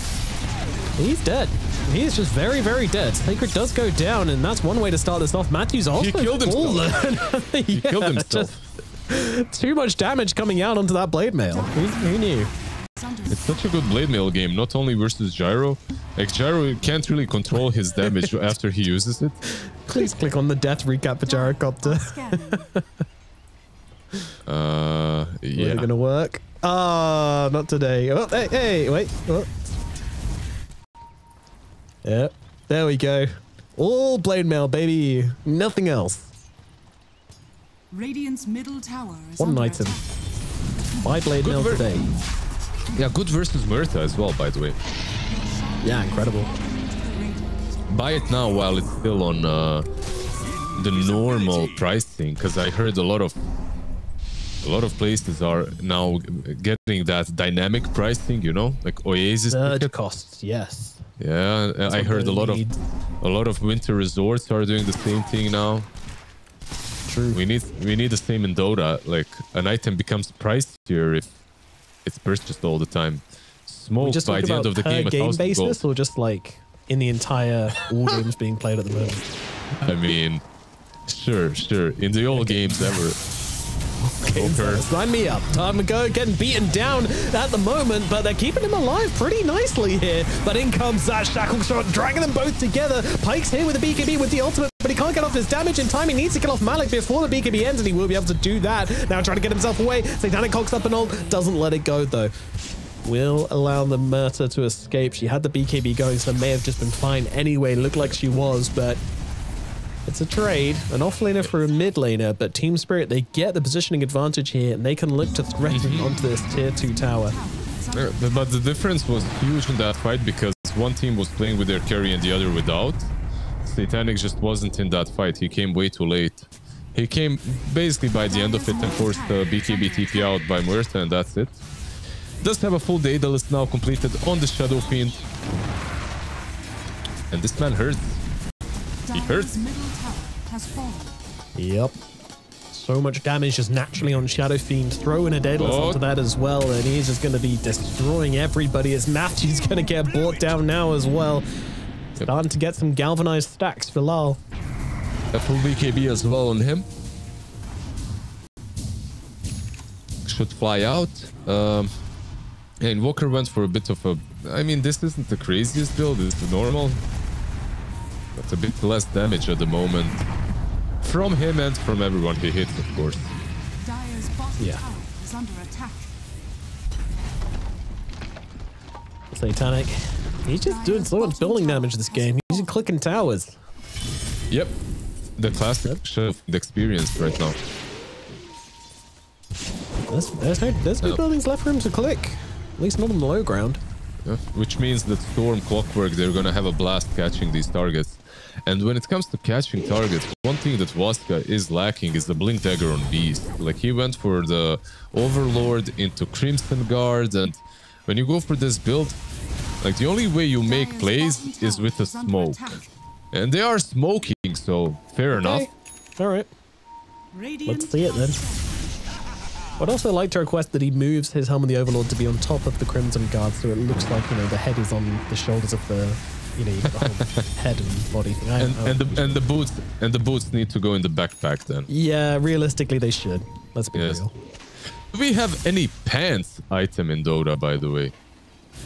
He's dead. He's just very, very dead. Sacred does go down, and that's one way to start this off. Matthews also He killed himself. He killed himself. Too much damage coming out onto that blade mail. Who knew? It's such a good blade mail game, not only versus Gyro. Like, Gyro can't really control his damage after he uses it. Please click on the death recap for Gyrocopter. Yeah. Is it gonna work? Ah, not today. Oh, hey, wait. Oh. Yep, there we go. All blade mail, baby. Nothing else. Radiant's middle tower is One under item. attack. Buy blade mail today. Yeah, good versus Murta as well, by the way. Yeah, incredible. Buy it now while it's still on the normal pricing, because I heard a lot of places are now getting that dynamic pricing, you know, like Oasis. Surge costs, yes. Yeah, I heard a lot of winter resorts are doing the same thing now. True. We need the same in Dota. Like, an item becomes pricier if it's purchased all the time. Smoke by the end of the game, per game basis, gold. or just like in the entire all games being played at the moment? I mean, sure. In the old games ever. Sign me up. Time to go, getting beaten down at the moment, but they're keeping him alive pretty nicely here. But in comes that shackle shot, dragging them both together. Pike's here with the BKB with the ultimate, but he can't get off his damage in time. He needs to kill off Malik before the BKB ends, and he will be able to do that. Now trying to get himself away. Satanic cocks up and ult, doesn't let it go though. Will allow the Murta to escape. She had the BKB going, so may have just been fine anyway. Looked like she was, but it's a trade. An off-laner for a mid-laner, but Team Spirit, they get the positioning advantage here, and they can look to threaten onto this tier 2 tower. But the difference was huge in that fight, because one team was playing with their carry and the other without. Satanic just wasn't in that fight. He came way too late. He came basically by the end of it and forced the BKB TP out by Murta, and that's it. Does have a full Daedalus now completed on the Shadow Fiend. And this man hurts. He hurts. Yep. So much damage just naturally on Shadow Fiend. Throw in a Daedalus onto that as well, and he's just going to be destroying everybody as Matthew's going to get brought down now as well. Starting to get some galvanized stacks for Lal. A full BKB as well on him. Should fly out. And Walker went for a bit of a... I mean, this isn't the craziest build, it's the normal. But a bit less damage at the moment. From him and from everyone he hits, of course. Dire's bottom tower is under attack. Satanic. He's just doing so much building damage this game. He's clicking towers. Yep. The classic shift experience right now. There's no buildings left for him to click. At least not on the low ground. Yeah. Which means that Storm, Clockwork, they're gonna have a blast catching these targets. And when it comes to catching targets, one thing that Waska is lacking is the Blink Dagger on Beast. Like, he went for the Overlord into Crimson Guard, and when you go for this build, like, the only way you make plays is with a smoke. And they are smoking, so fair enough. Alright. Let's see it then. I'd also like to request that he moves his Helm of the Overlord to be on top of the Crimson Guard, so it looks like, you know, the head is on the shoulders of the, you know, the whole head and body thing. And the boots need to go in the backpack then. Yeah, realistically they should. Let's be real. Do we have any pants item in Dota, by the way?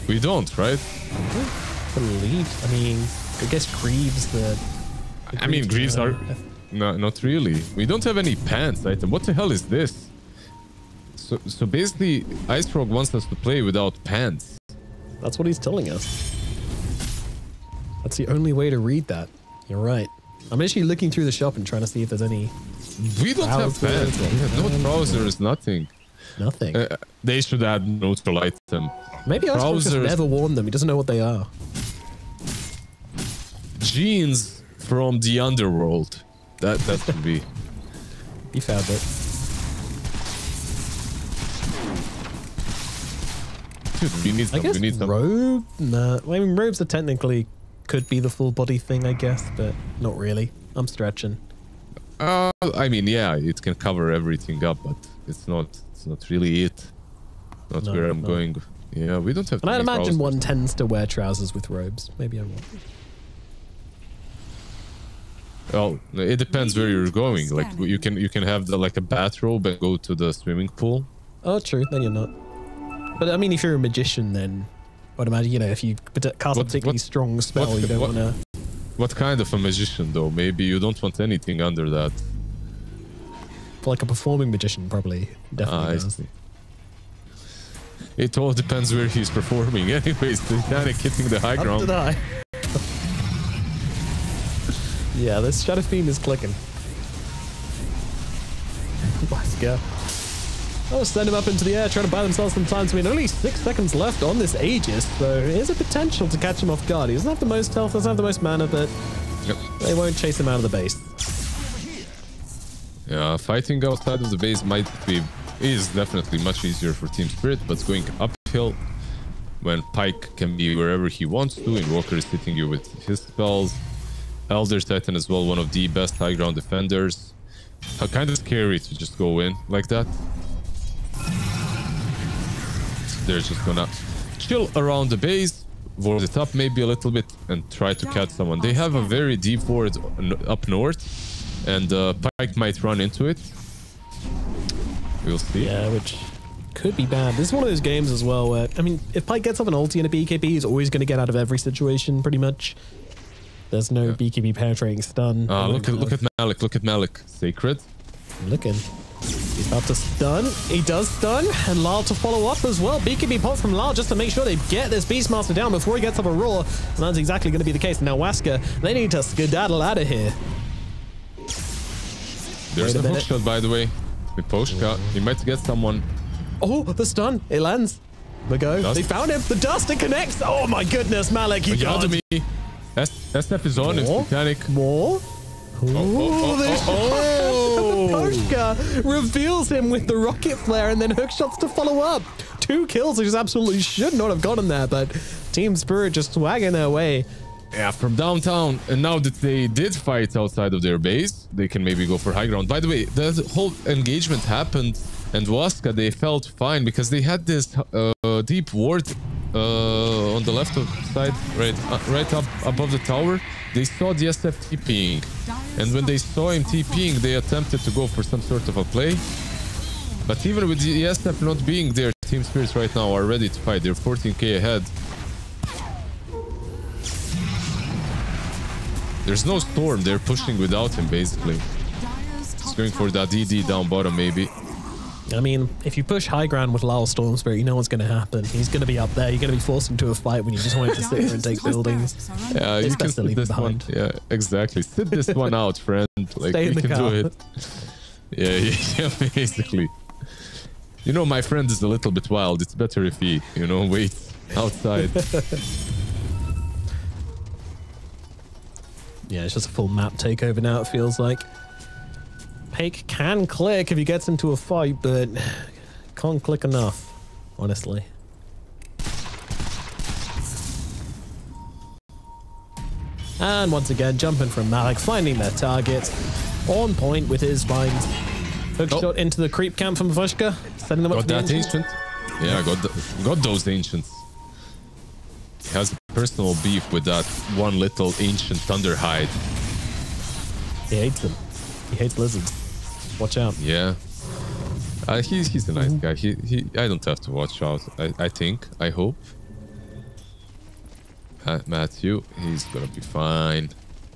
We don't, right? I believe. I mean, I guess Greaves. I mean, Greaves are not really. We don't have any pants item. What the hell is this? So basically, Ice Frog wants us to play without pants. That's what he's telling us. That's the only way to read that. You're right. I'm actually looking through the shop and trying to see if there's any. We don't have pants. We have no trousers, nothing. Nothing. They should add neutral item. Maybe Ice Frog just never worn them. He doesn't know what they are. Jeans from the underworld. That could be. He found it. We need some. I guess robe? Nah. I mean, robes are technically could be the full body thing, I guess, but not really. I'm stretching. I mean, yeah, it can cover everything up, but it's not really it. Not where I'm going Yeah, we don't have. And I'd imagine one tends to wear trousers with robes. Maybe I'm wrong. Well, it depends where you're going. Like you can have like a bathrobe and go to the swimming pool. Oh, true. Then you're not. But I mean, if you're a magician, then I'd imagine, you know, if you cast a particularly strong spell, you don't want to. What kind of a magician, though? Maybe you don't want anything under that. Like a performing magician, probably. Definitely does. See. It all depends where he's performing. Anyways, Titanic hitting the high ground. Yeah, this shadow theme is clicking. Waska. Oh, send him up into the air, trying to buy themselves some time. So, I mean, only 6 seconds left on this Aegis, so there's a potential to catch him off guard. He doesn't have the most health, doesn't have the most mana, but they won't chase him out of the base. Yeah, fighting outside of the base is definitely much easier for Team Spirit, but it's going uphill when Pyke can be wherever he wants to. Invoker is hitting you with his spells. Elder Titan as well, one of the best high ground defenders. Kind of scary to just go in like that. They're just gonna chill around the base, ward it up maybe a little bit, and try to catch someone. They have a very deep ward up north, and Pyke might run into it. We'll see. Yeah, which could be bad. This is one of those games as well where, I mean, if Pyke gets up an ulti and a BKB, he's always going to get out of every situation, pretty much. There's no BKB penetrating stun. Look at Malik. Look at Malik. Sacred. I'm looking. He's about to stun. He does stun. And Lyle to follow up as well. BKB pops from Lyle just to make sure they get this Beastmaster down before he gets up a roar. And that's exactly going to be the case. Now Waska, they need to skedaddle out of here. There's a hook shot, by the way. With Poshka. He might get someone. Oh, the stun. It lands. The go. Dust. They found him. The dust. It connects. Oh my goodness, Malik. You got me. SF is on. It's Titanic. More. Poshka reveals him with the rocket flare and then hook shots to follow up. 2 kills, which absolutely should not have gotten there, but Team Spirit just swagging their way. Yeah, from downtown. And now that they did fight outside of their base, they can maybe go for high ground. By the way, the whole engagement happened, and Waska, they felt fine because they had this deep ward on the left side, right up above the tower. They saw the SF TPing, and when they saw him TPing, they attempted to go for some sort of a play. But even with the SF not being there, Team Spirits right now are ready to fight. They're 14k ahead. There's no Storm. They're pushing without him, basically. He's going for that DD down bottom, maybe. I mean, if you push high ground with Lyle Storm Spirit, you know what's going to happen. He's going to be up there. You're going to be forced into a fight when you just want him to sit here and take buildings. Yeah, you can sit this one. Yeah, exactly. Sit this one out, friend. Like, Stay in the car. Do it. Yeah, basically. You know, my friend is a little bit wild. It's better if he, you know, waits outside. Yeah, it's just a full map takeover now, it feels like. Pyke can click if he gets into a fight, but can't click enough, honestly. And once again, jumping from Malik, finding their target. On point with his vines. Hook shot into the creep camp from Waska, setting them up for the ancient. Yeah, got those ancients. He has a personal beef with that one little ancient Thunderhide. He hates them. He hates lizards. Watch out. Yeah. He's a nice guy. I don't have to watch out. I hope. Matthew, he's gonna be fine.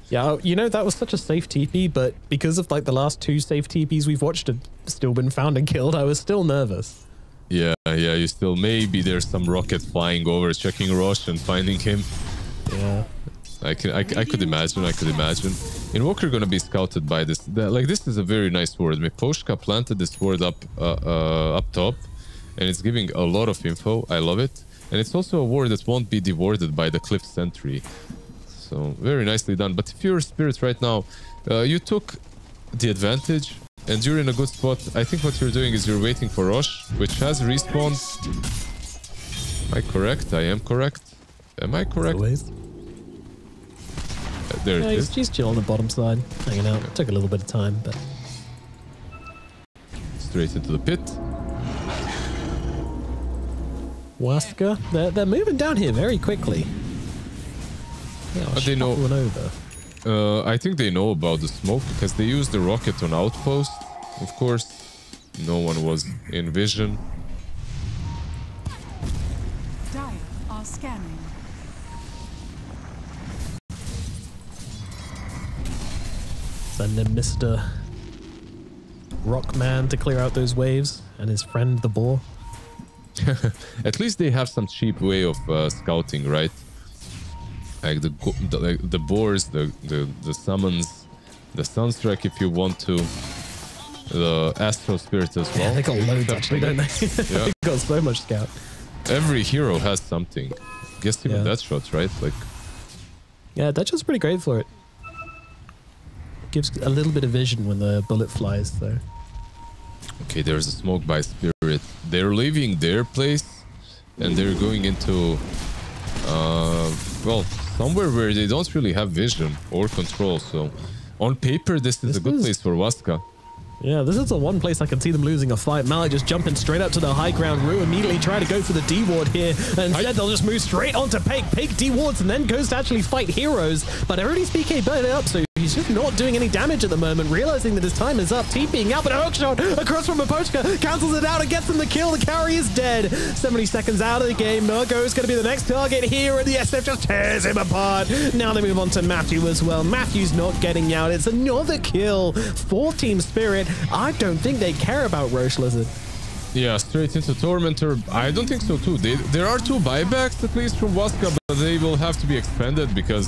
Yeah, you know, that was such a safe TP, but because of like the last 2 safe TPs we've watched have still been found and killed, I was still nervous. Yeah, you still, maybe there's some rocket flying over, checking Rosh and finding him. Yeah. I could imagine. Invoker gonna be scouted by this. This is a very nice ward. Poshka planted this ward up top, and it's giving a lot of info. I love it, and it's also a ward that won't be dewarded by the Cliff Sentry. So very nicely done. But if you're Spirit right now, you took the advantage, and you're in a good spot. I think what you're doing is you're waiting for Rosh, which has respawn. Am I correct? I am correct. Am I correct? Always. There it is. He's chill on the bottom side, hanging out. Took a little bit of time, but... Straight into the pit. Waska, they're moving down here very quickly. Yeah, they know. one over. I think they know about the smoke because they used the rocket on outpost. Of course, no one was in vision. Dire are scanning. Send in Mr. Rockman to clear out those waves, and his friend the boar. At least they have some cheap way of scouting, right? Like the boars, the summons, the sunstrike if you want to, the astral spirit as well. Yeah, they got loads actually, don't they? Yeah. They got so much scout. Every hero has something. Guess even that shots, right? Like, yeah, that's just pretty great for it. Gives a little bit of vision when the bullet flies, though. Okay, there's a smoke by spirit. They're leaving their place and they're going into well, somewhere where they don't really have vision or control. So on paper, this is a good place for Waska. Yeah, this is the one place I can see them losing a fight. Malik just jumping straight up to the high ground. Rue immediately trying to go for the D ward here. And instead they'll just move straight onto Pake. Pake D wards and then goes to actually fight heroes. But everybody's PK burning up, so he's just not doing any damage at the moment, realizing that his time is up. TPing out, but a hook shot across from Apochka cancels it out and gets him the kill. The carry is dead. 70 seconds out of the game. Murgo is going to be the next target here, and the SF just tears him apart. Now they move on to Matthew as well. Matthew's not getting out. It's another kill for Team Spirit. I don't think they care about Roche Lizard. Yeah, straight into Tormentor. I don't think so too. There are 2 buybacks at least from Waska, but they will have to be expanded because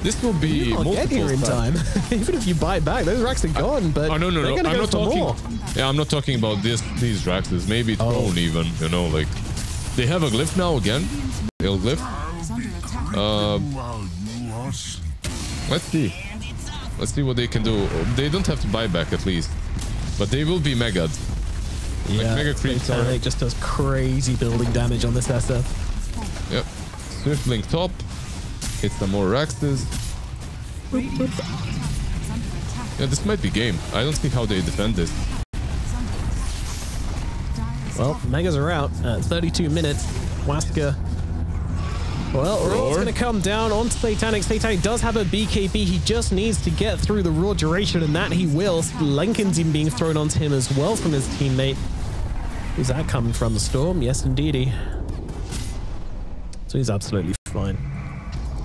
this will be you can't get here in time. Even if you buy back, those racks are gone. But no. I'm not talking. More. Yeah, I'm not talking about these racks. Maybe Throne even. You know, like they have a glyph now again. Ill glyph. Let's see. Let's see what they can do. They don't have to buy back at least, but they will be mega'd. Yeah, like mega creeps Satanic just does crazy building damage on this SF. Yep. Swift blink top. Hit some more Raxes. Yeah, this might be game. I don't see how they defend this. Well, Megas are out at 32 minutes. Waska. Well, Roar's going to come down onto Satanic. Satanic does have a BKB. He just needs to get through the raw duration, and that he will. Lincoln's even being thrown onto him as well from his teammate. Who's that coming from? The Storm? Yes, indeedy. So he's absolutely fine.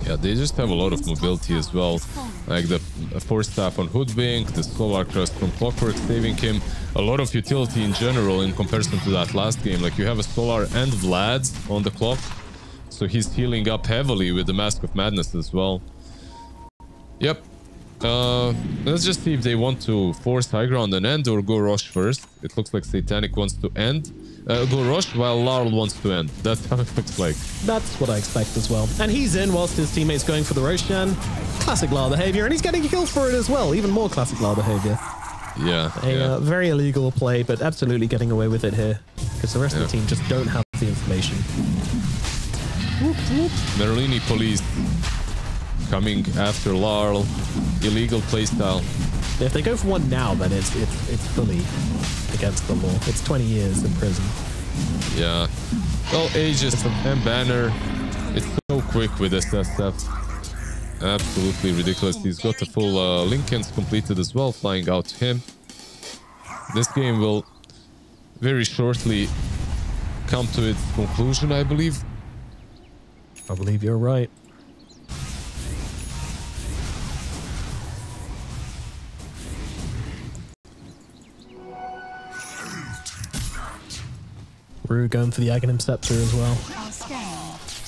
Yeah, they just have a lot of mobility as well. Like the Force Staff on Hoodwink, the Solar Crust from Clockwork saving him. A lot of utility in general in comparison to that last game. Like you have a Solar and Vlad on the clock. So he's healing up heavily with the Mask of Madness as well. Yep. Let's just see if they want to force high ground and end or go Roche first. It looks like Satanic wants to end. Go Roche while Larl wants to end. That's how it looks like. That's what I expect as well. And he's in whilst his teammate's going for the Roshan. Classic Larl behavior, and he's getting killed for it as well. Even more classic Larl behavior. Yeah. A very illegal play, but absolutely getting away with it here. Because the rest of the team just don't have the information. Merlini police coming after Larl. Illegal playstyle. If they go for one now, then it's fully against the law. It's 20 years in prison. Yeah. Well, Aegis and Banner. It's so quick with SSF. Absolutely ridiculous. He's got the full Lincolns completed as well, flying out to him. This game will very shortly come to its conclusion, I believe. I believe you're right. Rue going for the Aghanim Scepter as well.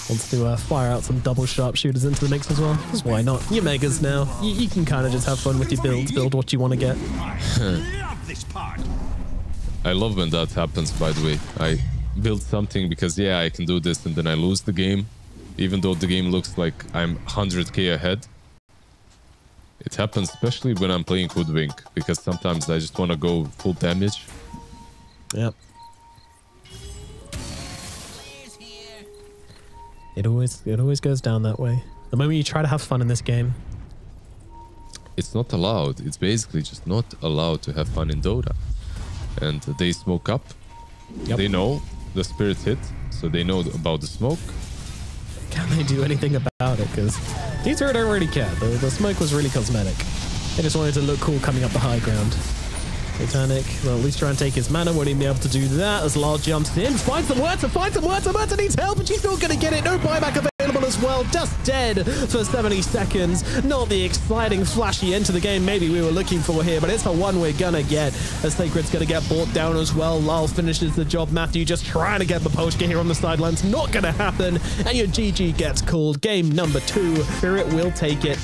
Wants to fire out some double sharpshooters into the mix as well. Because why not? You're Megas now. You can kind of just have fun with your builds. Build what you want to get. I love when that happens, by the way. I build something because, yeah, I can do this, and then I lose the game. Even though the game looks like I'm 100k ahead. It happens especially when I'm playing Hoodwink, because sometimes I just want to go full damage. Yep. It always goes down that way. The moment you try to have fun in this game. It's not allowed. It's basically just not allowed to have fun in Dota. And they smoke up. Yep. They know the spirit hit. so they know about the smoke. Can they do anything about it? Because these two don't really care. The smoke was really cosmetic. They just wanted to look cool coming up the high ground. Satanic, well, at least try and take his mana. Won't even be able to do that as Lars jumps in. Finds some words, Merta needs help, but she's not going to get it. No buyback available as well. Just dead for 70 seconds. Not the exciting, flashy end to the game maybe we were looking for here, but it's the one we're going to get. As Sacred's going to get brought down as well. Lal finishes the job. Matthew just trying to get Miposhka here on the sidelines. Not going to happen. And your GG gets called. Game number 2. Spirit will take it